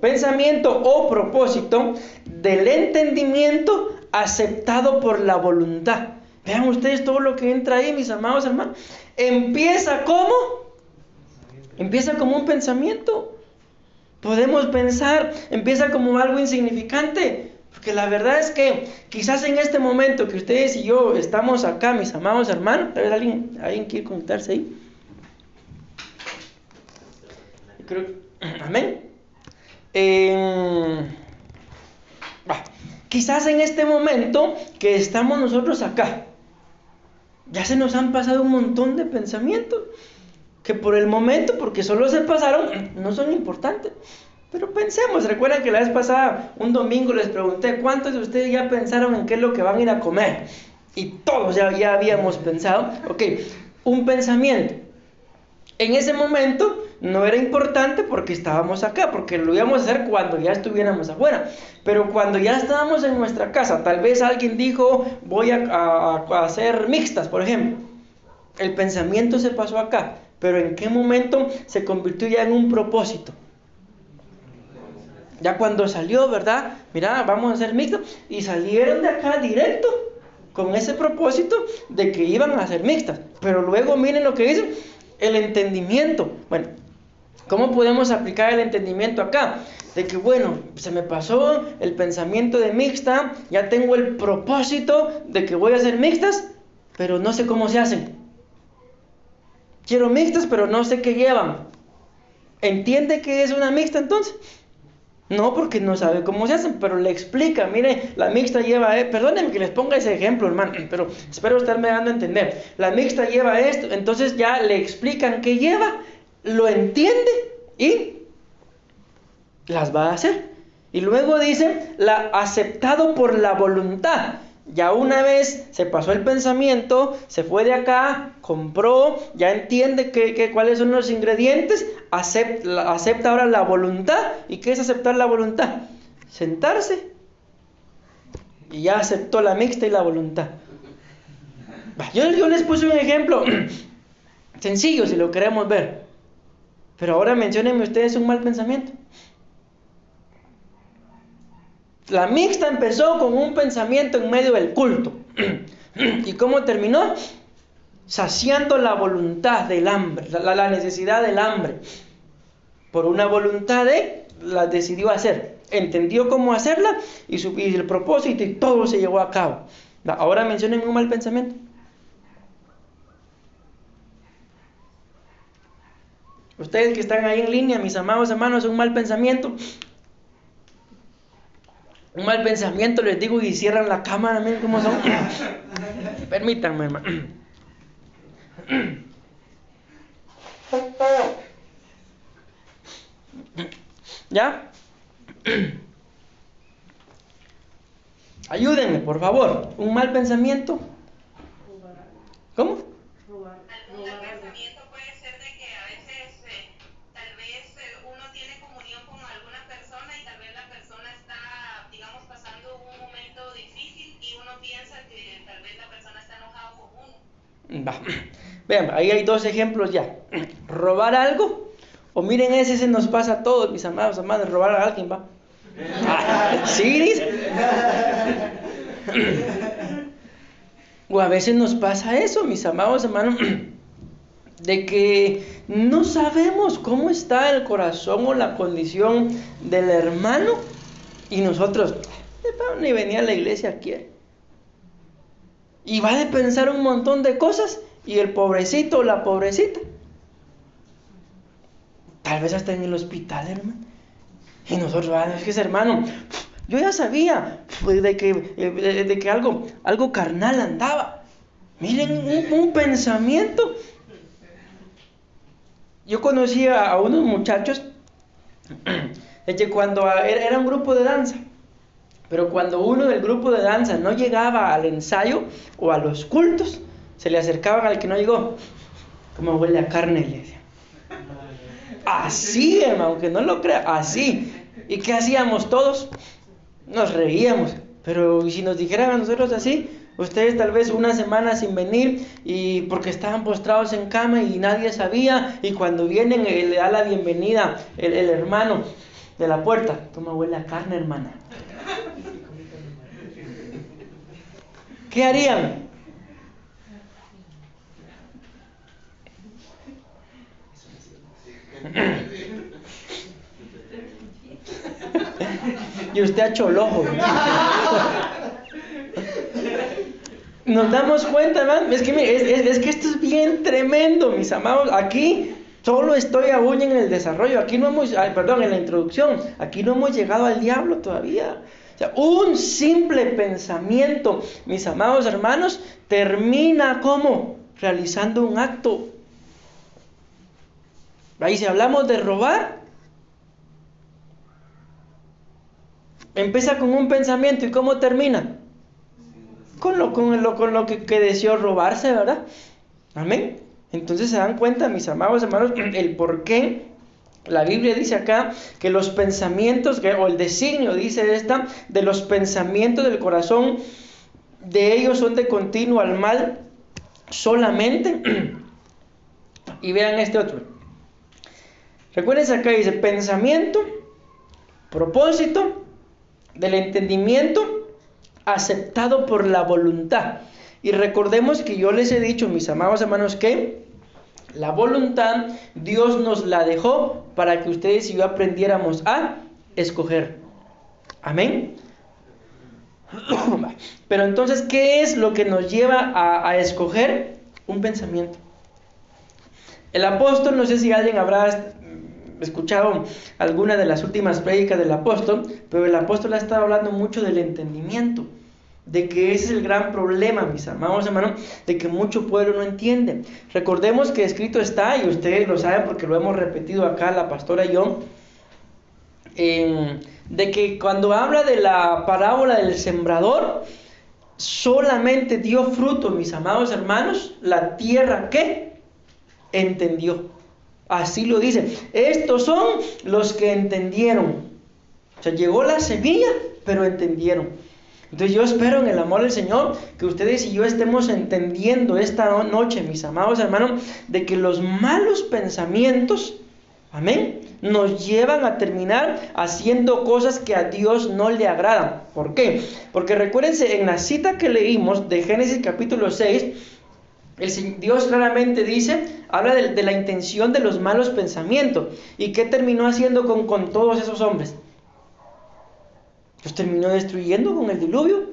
pensamiento o propósito del entendimiento aceptado por la voluntad. Vean ustedes todo lo que entra ahí, mis amados hermanos. Empieza como un pensamiento. Podemos pensar, empieza como algo insignificante. Porque la verdad es que quizás en este momento que ustedes y yo estamos acá, mis amados hermanos, tal vez alguien quiere conectarse ahí. Amén. Quizás en este momento que estamos nosotros acá, ya se nos han pasado un montón de pensamientos que por el momento, porque solo se pasaron, no son importantes. Pero pensemos, recuerdan que la vez pasada, un domingo les pregunté, ¿cuántos de ustedes ya pensaron en qué es lo que van a ir a comer? Y todos ya habíamos pensado. Ok, un pensamiento. En ese momento no era importante porque estábamos acá, porque lo íbamos a hacer cuando ya estuviéramos afuera. Pero cuando ya estábamos en nuestra casa, tal vez alguien dijo, voy a hacer mixtas, por ejemplo. El pensamiento se pasó acá, pero ¿en qué momento se convirtió ya en un propósito? Ya cuando salió, ¿verdad? Mira, vamos a hacer mixtas. Y salieron de acá directo con ese propósito de que iban a hacer mixtas. Pero luego miren lo que dicen, el entendimiento. Bueno, ¿cómo podemos aplicar el entendimiento acá? De que bueno, se me pasó el pensamiento de mixta, ya tengo el propósito de que voy a hacer mixtas, pero no sé cómo se hacen. Quiero mixtas, pero no sé qué llevan. ¿Entiende qué es una mixta entonces? No, porque no sabe cómo se hacen, pero le explica, mire, la mixta lleva, perdónenme que les ponga ese ejemplo, hermano, pero espero estarme dando a entender. La mixta lleva esto, entonces ya le explican qué lleva, lo entiende y las va a hacer. Y luego dice, aceptado por la voluntad. Ya una vez se pasó el pensamiento, se fue de acá, compró, ya entiende cuáles son los ingredientes, acepta ahora la voluntad. ¿Y qué es aceptar la voluntad? Sentarse. Y ya aceptó la mixta y la voluntad. Yo les puse un ejemplo sencillo si lo queremos ver. Pero ahora menciónenme ustedes un mal pensamiento. La mixta empezó con un pensamiento en medio del culto. ¿Y cómo terminó? Saciando la voluntad del hambre, la necesidad del hambre. Por una voluntad la decidió hacer. Entendió cómo hacerla y el propósito y todo se llevó a cabo. Ahora mencionen un mal pensamiento. Ustedes que están ahí en línea, mis amados hermanos, un mal pensamiento. Un mal pensamiento, les digo, y cierran la cámara, miren cómo son. Permítanme, hermano. ¿Ya? Ayúdenme, por favor. Un mal pensamiento. ¿Cómo?
Algún mal pensamiento puede ser de que a veces tal vez uno tiene comunión con alguna persona y tal vez la persona está, digamos, pasando un momento difícil y uno piensa que tal vez la persona está enojada con uno.
Vean, ahí hay dos ejemplos ya. Robar algo, o miren, ese se nos pasa a todos, mis amados hermanos, robar a alguien, va. ¿Sí, dice? O a veces nos pasa eso, mis amados hermanos, de que no sabemos cómo está el corazón o la condición del hermano y nosotros, ni venía a la iglesia quiere. Y va a pensar un montón de cosas y el pobrecito o la pobrecita, tal vez hasta en el hospital, hermano. Y nosotros, es que ese hermano, yo ya sabía de que algo carnal andaba. Miren, un pensamiento. Yo conocí a unos muchachos de que cuando era un grupo de danza, pero cuando uno del grupo de danza no llegaba al ensayo o a los cultos, se le acercaban al que no llegó. ¿Cómo huele a carne? Le decían. Así, hermano, aunque no lo crea, así. ¿Y qué hacíamos todos? Nos reíamos. Pero si nos dijeran a nosotros así, ustedes tal vez una semana sin venir y porque estaban postrados en cama y nadie sabía, y cuando vienen le da la bienvenida el hermano de la puerta. Toma, huele a carne, hermana. ¿Qué harían? Y usted ha hecho el ojo. Nos damos cuenta, hermano. Es que esto es bien tremendo, mis amados. Aquí Solo estoy aún en el desarrollo. Aquí no hemos, en la introducción. Aquí no hemos llegado al diablo todavía. O sea, un simple pensamiento, mis amados hermanos, termina como realizando un acto. Ahí si hablamos de robar, empieza con un pensamiento y ¿cómo termina? Con lo que deseó robarse, ¿verdad? Amén. Entonces se dan cuenta, mis amados hermanos, el por qué la Biblia dice acá que los pensamientos, o el designio, dice esta, de los pensamientos del corazón de ellos son de continuo al mal solamente. Y vean este otro. Recuerden acá, dice pensamiento, propósito del entendimiento aceptado por la voluntad. Y recordemos que yo les he dicho, mis amados hermanos, que la voluntad Dios nos la dejó para que ustedes y yo aprendiéramos a escoger. Amén. Pero entonces, ¿qué es lo que nos lleva a escoger? Un pensamiento. El apóstol, no sé si alguien habrá escuchado alguna de las últimas prédicas del apóstol, pero el apóstol ha estado hablando mucho del entendimiento, de que ese es el gran problema, mis amados hermanos, de que mucho pueblo no entiende. Recordemos que escrito está, y ustedes lo saben porque lo hemos repetido acá la pastora y yo, de que cuando habla de la parábola del sembrador, solamente dio fruto, mis amados hermanos, la tierra que entendió. Así lo dice. Estos son los que entendieron. O sea, llegó la semilla, pero entendieron. Entonces yo espero en el amor del Señor que ustedes y yo estemos entendiendo esta noche, mis amados hermanos, de que los malos pensamientos, amén, nos llevan a terminar haciendo cosas que a Dios no le agradan. ¿Por qué? Porque recuérdense, en la cita que leímos de Génesis capítulo 6, Dios claramente dice, habla de la intención de los malos pensamientos. ¿Y qué terminó haciendo con todos esos hombres? Los terminó destruyendo con el diluvio.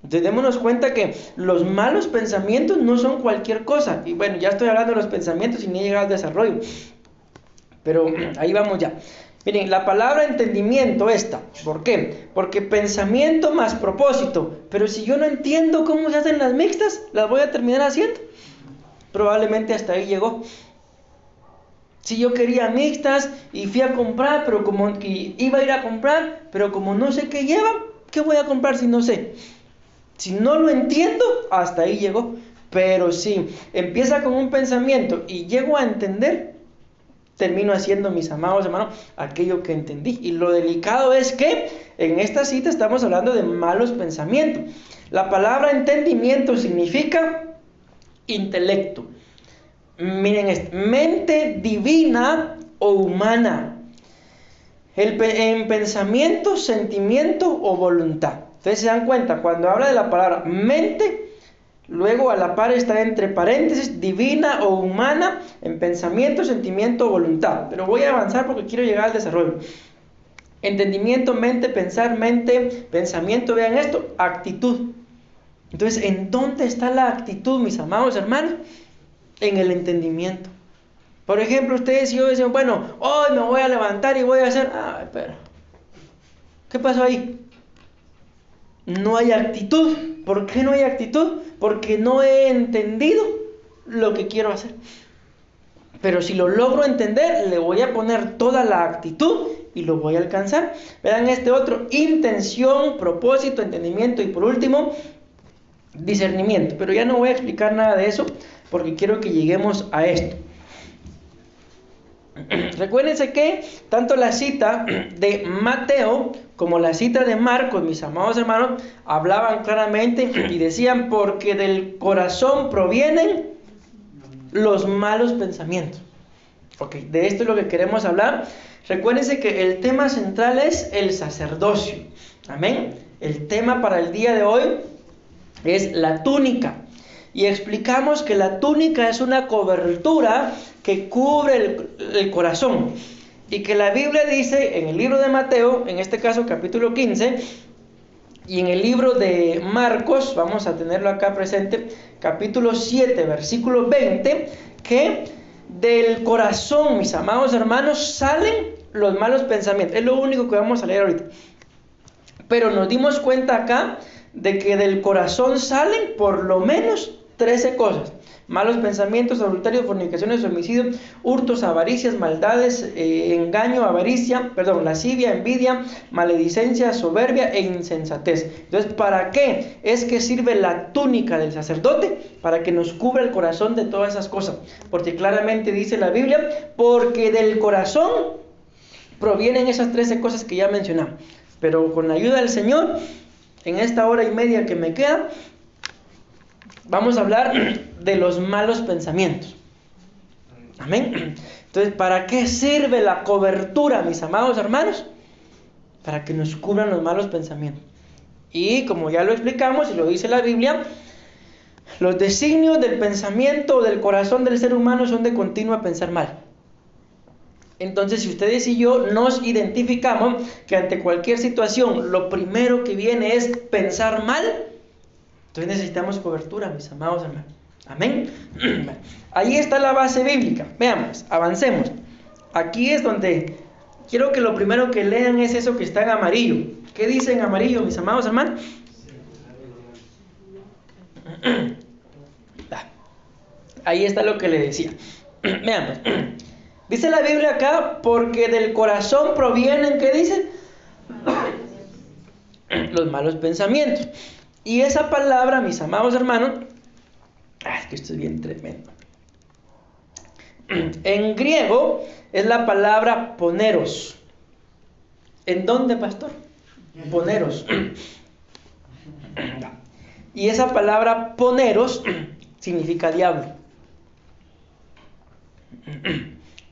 Entonces démonos cuenta que los malos pensamientos no son cualquier cosa. Y bueno, ya estoy hablando de los pensamientos y ni he llegado al desarrollo. Pero ahí vamos ya. Miren, la palabra entendimiento esta. ¿Por qué? Porque pensamiento más propósito. Pero si yo no entiendo cómo se hacen las mixtas, las voy a terminar haciendo. Probablemente hasta ahí llegó. Si yo quería mixtas y fui a comprar, pero como que iba a ir a comprar, pero como no sé qué llevan, ¿qué voy a comprar si no sé? Si no lo entiendo, hasta ahí llegó. Pero si empieza con un pensamiento y llego a entender, termino haciendo, mis amados hermanos, aquello que entendí. Y lo delicado es que en esta cita estamos hablando de malos pensamientos. La palabra entendimiento significa intelecto. Miren esto, mente divina o humana. En pensamiento, sentimiento o voluntad. Ustedes se dan cuenta, cuando habla de la palabra mente, luego a la par está entre paréntesis, divina o humana, en pensamiento, sentimiento o voluntad. Pero voy a avanzar porque quiero llegar al desarrollo. Entendimiento, mente, pensar, mente, pensamiento, vean esto, actitud. Entonces, ¿en dónde está la actitud, mis amados hermanos? En el entendimiento. Por ejemplo, ustedes y yo dicen, bueno, hoy me voy a levantar y voy a hacer... pero ¿qué pasó ahí? No hay actitud. ¿Por qué no hay actitud? Porque no he entendido lo que quiero hacer. Pero si lo logro entender, le voy a poner toda la actitud y lo voy a alcanzar. Vean este otro, intención, propósito, entendimiento y por último, discernimiento. Pero ya no voy a explicar nada de eso porque quiero que lleguemos a esto. Recuérdense que tanto la cita de Mateo como la cita de Marcos, mis amados hermanos, hablaban claramente y decían, porque del corazón provienen los malos pensamientos. Ok, de esto es lo que queremos hablar. Recuérdense que el tema central es el sacerdocio. Amén. El tema para el día de hoy es la túnica. Y explicamos que la túnica es una cobertura que cubre el corazón. Y que la Biblia dice en el libro de Mateo, en este caso capítulo 15, y en el libro de Marcos, vamos a tenerlo acá presente, capítulo 7, versículo 20, que del corazón, mis amados hermanos, salen los malos pensamientos. Es lo único que vamos a leer ahorita. Pero nos dimos cuenta acá de que del corazón salen por lo menos 13 cosas. Malos pensamientos, adulterios, fornicaciones, homicidios, hurtos, avaricias, maldades, engaño, lascivia, envidia, maledicencia, soberbia e insensatez. Entonces, ¿para qué es que sirve la túnica del sacerdote? Para que nos cubra el corazón de todas esas cosas. Porque claramente dice la Biblia, porque del corazón provienen esas 13 cosas que ya mencionamos. Pero con la ayuda del Señor, en esta hora y media que me queda, vamos a hablar de los malos pensamientos. Amén. Entonces, ¿para qué sirve la cobertura, mis amados hermanos? Para que nos cubran los malos pensamientos. Y como ya lo explicamos y lo dice la Biblia, los designios del pensamiento o del corazón del ser humano son de continuo pensar mal. Entonces, si ustedes y yo nos identificamos que ante cualquier situación lo primero que viene es pensar mal, entonces necesitamos cobertura, mis amados hermanos. Amén. Ahí está la base bíblica. Veamos, avancemos. Aquí es donde quiero que lo primero que lean es eso que está en amarillo. ¿Qué dice en amarillo, mis amados hermanos? Ahí está lo que le decía. Veamos. Dice la Biblia acá, porque del corazón provienen, ¿qué dice? Los malos pensamientos. Y esa palabra, mis amados hermanos, es que esto es bien tremendo. En griego es la palabra poneros. ¿En dónde, pastor? Poneros. Y esa palabra poneros significa diablo.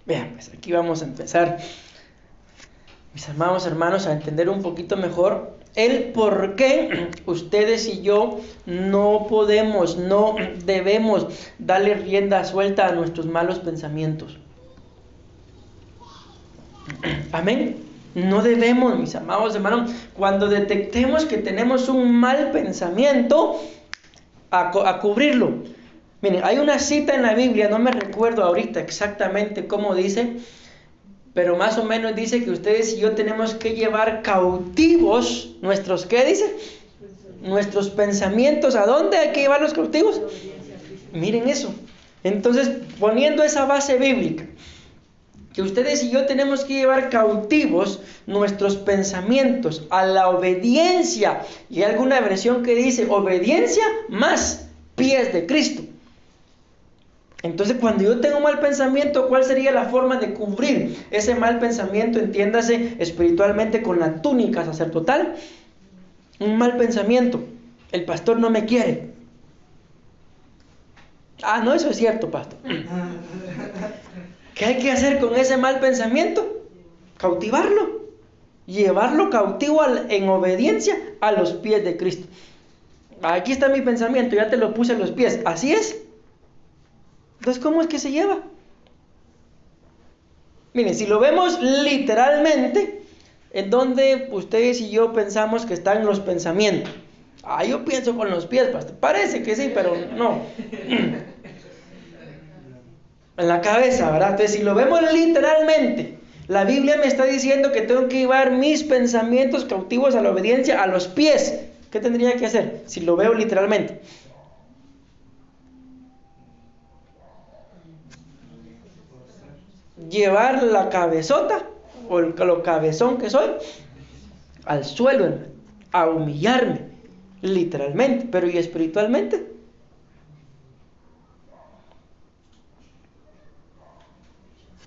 Vean, pues aquí vamos a empezar, mis amados hermanos, a entender un poquito mejor el por qué ustedes y yo no podemos, no debemos darle rienda suelta a nuestros malos pensamientos. Amén. No debemos, mis amados hermanos, cuando detectemos que tenemos un mal pensamiento, a cubrirlo. Miren, hay una cita en la Biblia, no me recuerdo ahorita exactamente cómo dice, pero más o menos dice que ustedes y yo tenemos que llevar cautivos nuestros, ¿qué dice? Nuestros pensamientos. ¿A dónde hay que llevarlos cautivos? Miren eso. Entonces, poniendo esa base bíblica, que ustedes y yo tenemos que llevar cautivos nuestros pensamientos a la obediencia. Y hay alguna versión que dice obediencia más pies de Cristo. Entonces, cuando yo tengo un mal pensamiento, ¿cuál sería la forma de cubrir ese mal pensamiento? Entiéndase espiritualmente con la túnica sacerdotal. Un mal pensamiento. El pastor no me quiere. Ah, no, eso es cierto, pastor. ¿Qué hay que hacer con ese mal pensamiento? Cautivarlo. Llevarlo cautivo en obediencia a los pies de Cristo. Aquí está mi pensamiento, ya te lo puse a los pies. ¿Así es? Entonces, ¿cómo es que se lleva? Miren, si lo vemos literalmente, en donde ustedes y yo pensamos que están los pensamientos. Ah, yo pienso con los pies, pastor. Parece que sí, pero no. En la cabeza, ¿verdad? Entonces, si lo vemos literalmente, la Biblia me está diciendo que tengo que llevar mis pensamientos cautivos a la obediencia a los pies. ¿Qué tendría que hacer? Si lo veo literalmente. Llevar la cabezota, o lo cabezón que soy, al suelo, hermano, a humillarme, literalmente, pero ¿y espiritualmente?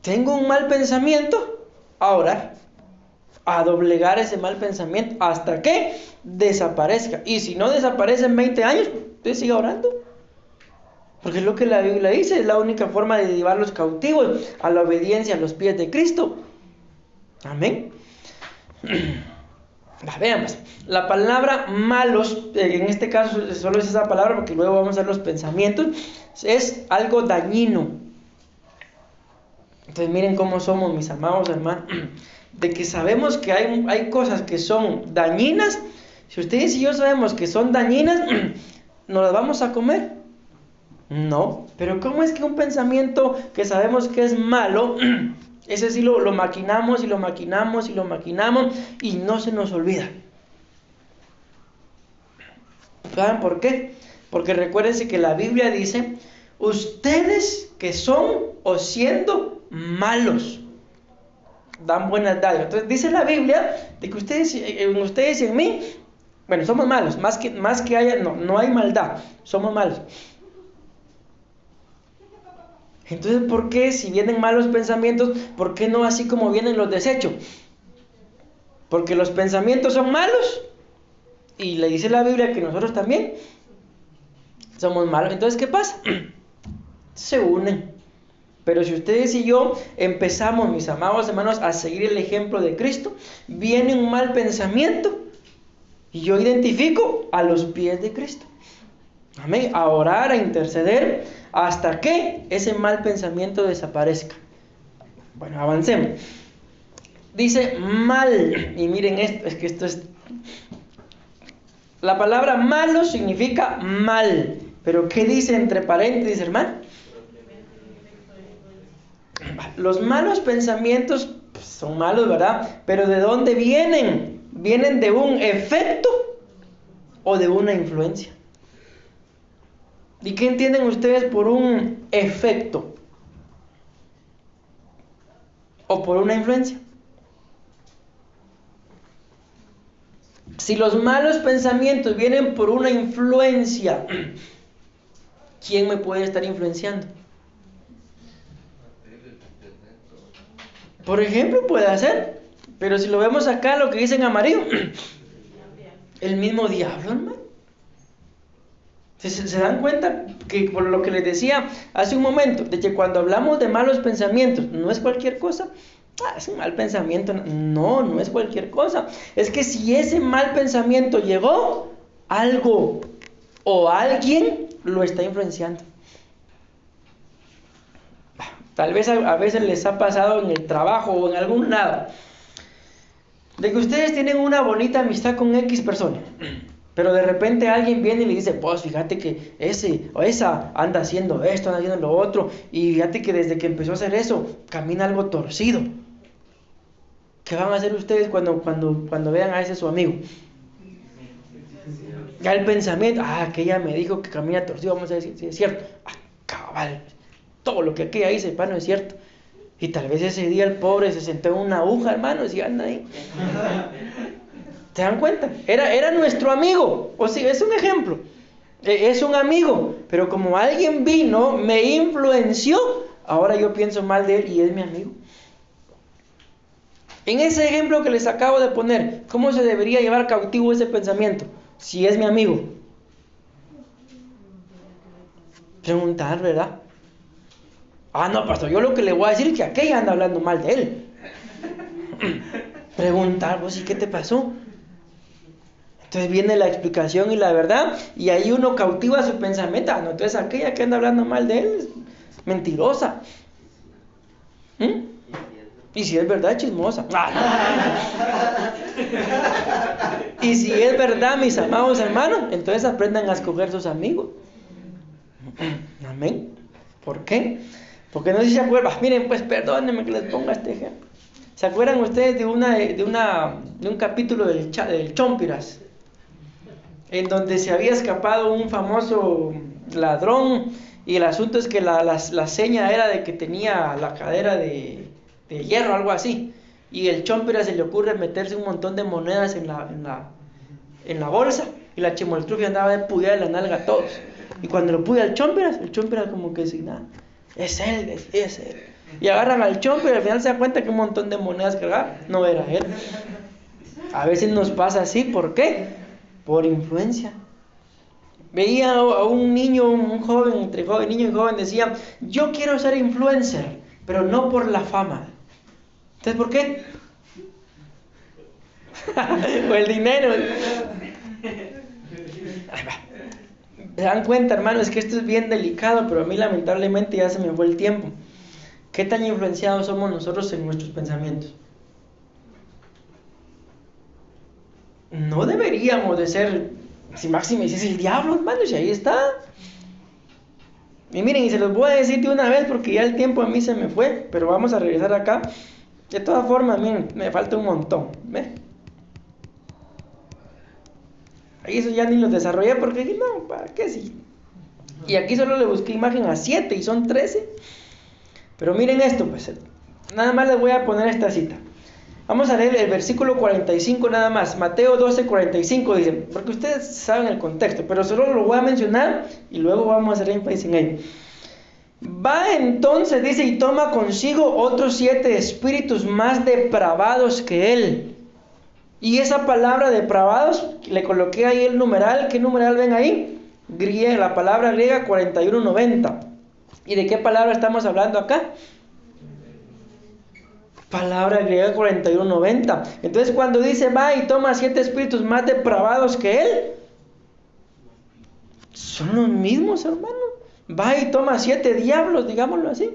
Tengo un mal pensamiento, a orar, a doblegar ese mal pensamiento hasta que desaparezca. Y si no desaparece en 20 años, usted siga orando. Porque es lo que la Biblia dice, es la única forma de llevarlos cautivos a la obediencia a los pies de Cristo. Amén. Veamos, la palabra malos, en este caso solo es esa palabra porque luego vamos a ver los pensamientos, es algo dañino. Entonces miren cómo somos, mis amados hermanos, de que sabemos que hay cosas que son dañinas. Si ustedes y yo sabemos que son dañinas, nos las vamos a comer. No, pero ¿cómo es que un pensamiento que sabemos que es malo, ese sí lo maquinamos y lo maquinamos y lo maquinamos y no se nos olvida? ¿Saben por qué? Porque recuérdense que la Biblia dice, ustedes que son o siendo malos, dan buenas dádivas. Entonces dice la Biblia de que ustedes y en mí, bueno, somos malos, más que haya, no hay maldad, somos malos. Entonces, ¿por qué si vienen malos pensamientos, por qué no así como vienen los desechos? Porque los pensamientos son malos y le dice la Biblia que nosotros también somos malos. Entonces, ¿qué pasa? Se unen. Pero si ustedes y yo empezamos, mis amados hermanos, a seguir el ejemplo de Cristo, viene un mal pensamiento y yo identifico a los pies de Cristo. Amén. A orar, a interceder, hasta que ese mal pensamiento desaparezca. Bueno, avancemos. Dice mal, y miren esto, es que esto es... La palabra malo significa mal, pero ¿qué dice entre paréntesis, hermano? Los malos pensamientos pues, son malos, ¿verdad? Pero ¿de dónde vienen? ¿Vienen de un efecto o de una influencia? ¿Y qué entienden ustedes por un efecto? ¿O por una influencia? Si los malos pensamientos vienen por una influencia, ¿quién me puede estar influenciando? Por ejemplo, puede ser, pero si lo vemos acá, lo que dice en amarillo, el mismo diablo, hermano. ¿Se dan cuenta que por lo que les decía hace un momento, de que cuando hablamos de malos pensamientos, no es cualquier cosa? Es un mal pensamiento. No es cualquier cosa. Es que si ese mal pensamiento llegó, algo o alguien lo está influenciando. Tal vez a veces les ha pasado en el trabajo o en algún lado, de que ustedes tienen una bonita amistad con X persona, pero de repente alguien viene y le dice, pues fíjate que ese o esa anda haciendo esto, anda haciendo lo otro, y fíjate que desde que empezó a hacer eso, camina algo torcido. ¿Qué van a hacer ustedes cuando vean a ese su amigo? Ya el pensamiento, aquella me dijo que camina torcido, vamos a decir, si es cierto. Cabal, todo lo que aquella dice, no es cierto. Y tal vez ese día el pobre se sentó en una aguja, hermano, y anda ahí. ¿Se dan cuenta? Era nuestro amigo. O sea, es un ejemplo. Es un amigo. Pero como alguien vino, me influenció, ahora yo pienso mal de él y es mi amigo. En ese ejemplo que les acabo de poner, ¿cómo se debería llevar cautivo ese pensamiento? Si es mi amigo. Preguntar, ¿verdad? No, pastor, yo lo que le voy a decir es que aquella anda hablando mal de él. Preguntar, ¿vos y qué te pasó? Entonces viene la explicación y la verdad, y ahí uno cautiva su pensamiento. Entonces aquella que anda hablando mal de él es mentirosa. Y si es verdad, chismosa. Y si es verdad, mis amados hermanos, entonces aprendan a escoger sus amigos. Amén. ¿Por qué? Porque no sé si se acuerdan. Miren, pues perdónenme que les ponga este ejemplo. ¿Se acuerdan ustedes de un capítulo del Chompiras? En donde se había escapado un famoso ladrón, y el asunto es que la seña era de que tenía la cadera de hierro, algo así, y el Chompira se le ocurre meterse un montón de monedas en la bolsa, y la chimoltrufia andaba de pudiar en la nalga a todos, y cuando lo pude al Chompira, el Chompira como que sin nada, es él, y agarran al Chompira, y al final se da cuenta que un montón de monedas cargadas no era él. A veces nos pasa así. ¿Por qué? Por influencia. Veía a un niño, un joven, entre niño y joven, decía, yo quiero ser influencer, pero no por la fama. ¿Entonces por qué? Por el dinero. ¿Se dan cuenta, hermanos? Que esto es bien delicado, pero a mí lamentablemente ya se me fue el tiempo. ¿Qué tan influenciados somos nosotros en nuestros pensamientos? No deberíamos de ser, si máximo es el diablo, hermano, y ahí está. Y miren, y se los voy a decir de una vez porque ya el tiempo a mí se me fue, pero vamos a regresar acá. De todas formas, miren, me falta un montón. ¿Ve? Ahí eso ya ni los desarrollé porque dije, no, ¿para qué sí? Y aquí solo le busqué imagen a 7 y son 13. Pero miren esto, pues, nada más les voy a poner esta cita. Vamos a leer el versículo 45 nada más. Mateo 12:45 dice, porque ustedes saben el contexto, pero solo lo voy a mencionar y luego vamos a hacer énfasis en ello. Va entonces, dice, y toma consigo otros 7 espíritus más depravados que él. Y esa palabra depravados, le coloqué ahí el numeral. ¿Qué numeral ven ahí? La palabra griega 4190. ¿Y de qué palabra estamos hablando acá? Palabra griega 4190. Entonces cuando dice va y toma 7 espíritus más depravados que él, son los mismos, hermano. Va y toma 7 diablos, digámoslo así,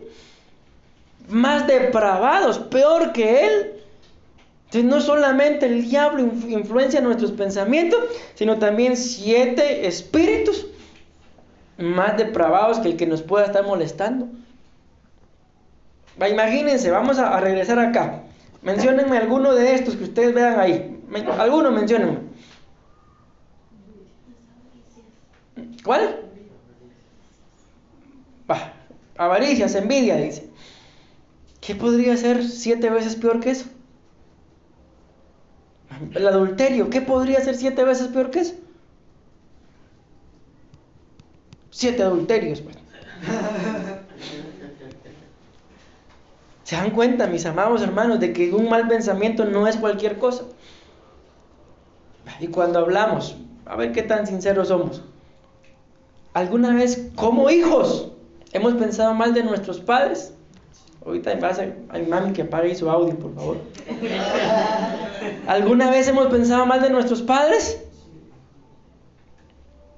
más depravados, peor que él. Entonces no solamente el diablo influencia nuestros pensamientos, sino también 7 espíritus más depravados que el que nos pueda estar molestando. Imagínense, vamos a regresar acá. Menciónenme alguno de estos que ustedes vean ahí. Alguno, menciónenme. ¿Cuál? Avaricias, envidia, dice. ¿Qué podría ser 7 veces peor que eso? El adulterio, ¿qué podría ser 7 veces peor que eso? 7 adulterios, pues. ¿Se dan cuenta, mis amados hermanos, de que un mal pensamiento no es cualquier cosa? Y cuando hablamos, a ver qué tan sinceros somos. ¿Alguna vez, como hijos, hemos pensado mal de nuestros padres? Ahorita hay mami que apague su audio, por favor. ¿Alguna vez hemos pensado mal de nuestros padres?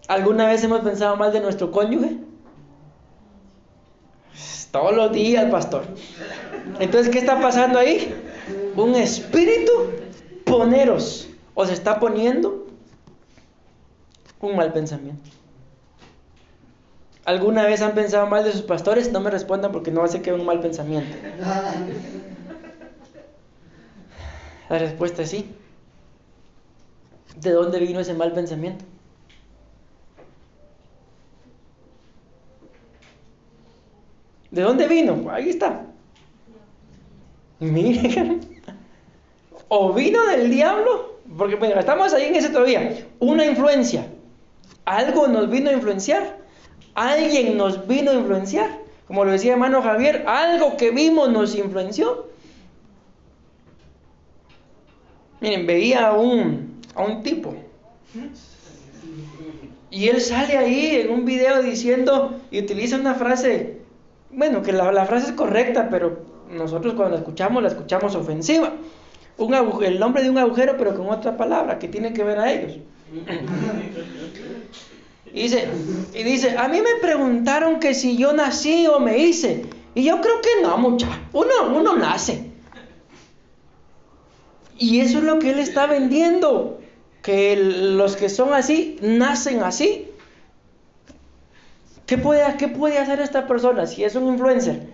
¿Alguna vez hemos pensado mal de nuestro cónyuge? Todos los días, pastor. Entonces, ¿qué está pasando ahí? Un espíritu poneros, o se está poniendo un mal pensamiento. ¿Alguna vez han pensado mal de sus pastores? No me respondan porque no hace que un mal pensamiento. La respuesta es sí. ¿De dónde vino ese mal pensamiento? ¿De dónde vino? Ahí está. Miren. O vino del diablo, porque bueno, estamos ahí en ese todavía. Una influencia. Algo nos vino a influenciar. Alguien nos vino a influenciar. Como lo decía hermano Javier, algo que vimos nos influenció. Miren, veía a un tipo. Y él sale ahí en un video diciendo, y utiliza una frase, bueno, que la frase es correcta, pero nosotros cuando la escuchamos ofensiva. El nombre de un agujero, pero con otra palabra que tiene que ver a ellos. Y dice, a mí me preguntaron que si yo nací o me hice. Y yo creo que no, muchacho. Uno nace. Y eso es lo que él está vendiendo. Que los que son así, nacen así. ¿Qué puede hacer esta persona si es un influencer?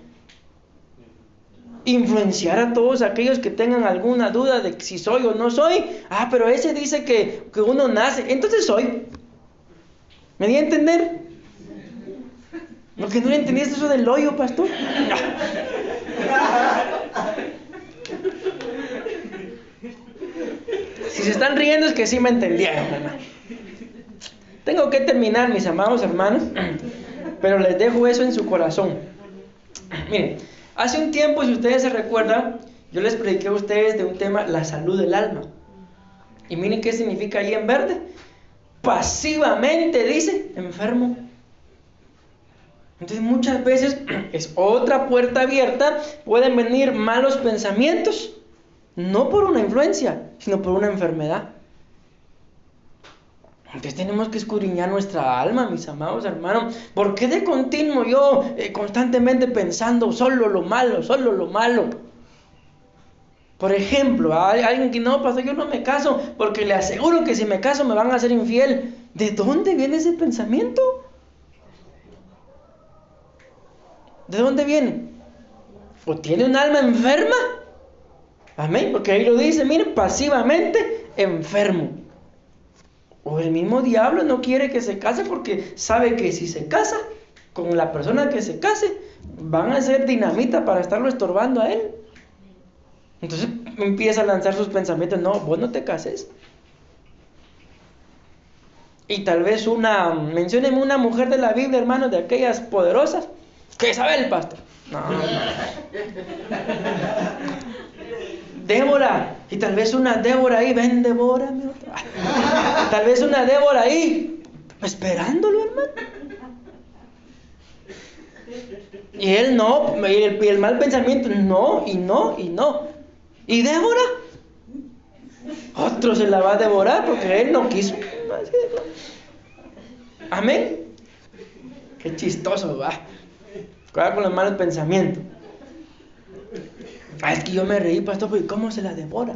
Influenciar a todos aquellos que tengan alguna duda de si soy o no soy. Pero ese dice que uno nace, entonces soy. ¿Me di a entender? ¿Lo que no le entendiste eso del hoyo, pastor? Si se están riendo es que sí me entendieron, hermano. Tengo que terminar, mis amados hermanos, pero les dejo eso en su corazón. Miren, hace un tiempo, si ustedes se recuerdan, yo les prediqué a ustedes de un tema, la salud del alma. Y miren qué significa ahí en verde. Pasivamente, dice, enfermo. Entonces muchas veces es otra puerta abierta. Pueden venir malos pensamientos, no por una influencia, sino por una enfermedad. Entonces tenemos que escudriñar nuestra alma, mis amados hermanos. ¿Por qué de continuo yo constantemente pensando solo lo malo, solo lo malo? Por ejemplo, hay alguien que no, pastor, yo no me caso porque le aseguro que si me caso me van a hacer infiel. ¿De dónde viene ese pensamiento? ¿De dónde viene? ¿O tiene un alma enferma? Amén, porque ahí lo dice, miren, pasivamente enfermo. O el mismo diablo no quiere que se case porque sabe que si se casa con la persona que se case, van a ser dinamita para estarlo estorbando a él. Entonces empieza a lanzar sus pensamientos, no, vos no te cases. Y tal vez menciónenme una mujer de la Biblia, hermanos, de aquellas poderosas, que sabe el pastor. No. Débora, y tal vez una Débora ahí, ven Débora, tal vez una Débora ahí, esperándolo, hermano. Y él no, y el mal pensamiento, no, y no, y no. ¿Y Débora? Otro se la va a devorar porque él no quiso. Amén. Qué chistoso, va. Cuidado con los malos pensamientos. Es que yo me reí, pastor, porque ¿cómo se la devora?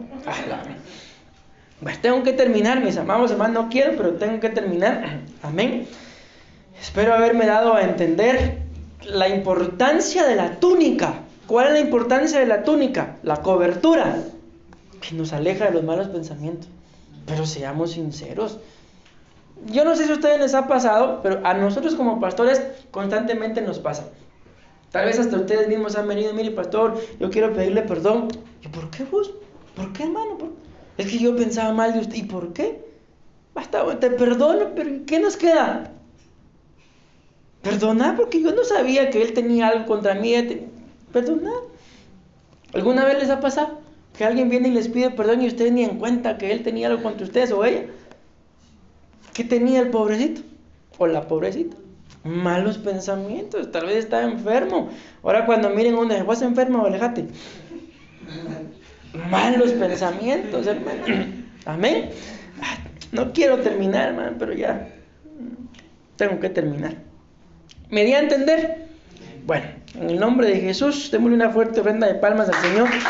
Pues tengo que terminar, mis amados hermanos, no quiero, pero tengo que terminar. Amén. Espero haberme dado a entender la importancia de la túnica. ¿Cuál es la importancia de la túnica? La cobertura, que nos aleja de los malos pensamientos. Pero seamos sinceros. Yo no sé si a ustedes les ha pasado, pero a nosotros como pastores constantemente nos pasa. Tal vez hasta ustedes mismos han venido, mire pastor, yo quiero pedirle perdón. ¿Y por qué vos? ¿Por qué, hermano? Es que yo pensaba mal de usted. ¿Y por qué? Basta, te perdono, pero ¿qué nos queda? Perdonar, porque yo no sabía que él tenía algo contra mí. Perdonar. ¿Alguna vez les ha pasado que alguien viene y les pide perdón y ustedes ni en cuenta que él tenía algo contra ustedes o ella? ¿Qué tenía el pobrecito? O la pobrecita. Malos pensamientos, tal vez está enfermo. Ahora cuando miren uno, ¿vas enfermo? Aléjate. Malos pensamientos, hermano. Amén. No quiero terminar, hermano, pero ya tengo que terminar. ¿Me di a entender? Bueno, en el nombre de Jesús, démosle una fuerte ofrenda de palmas al Señor.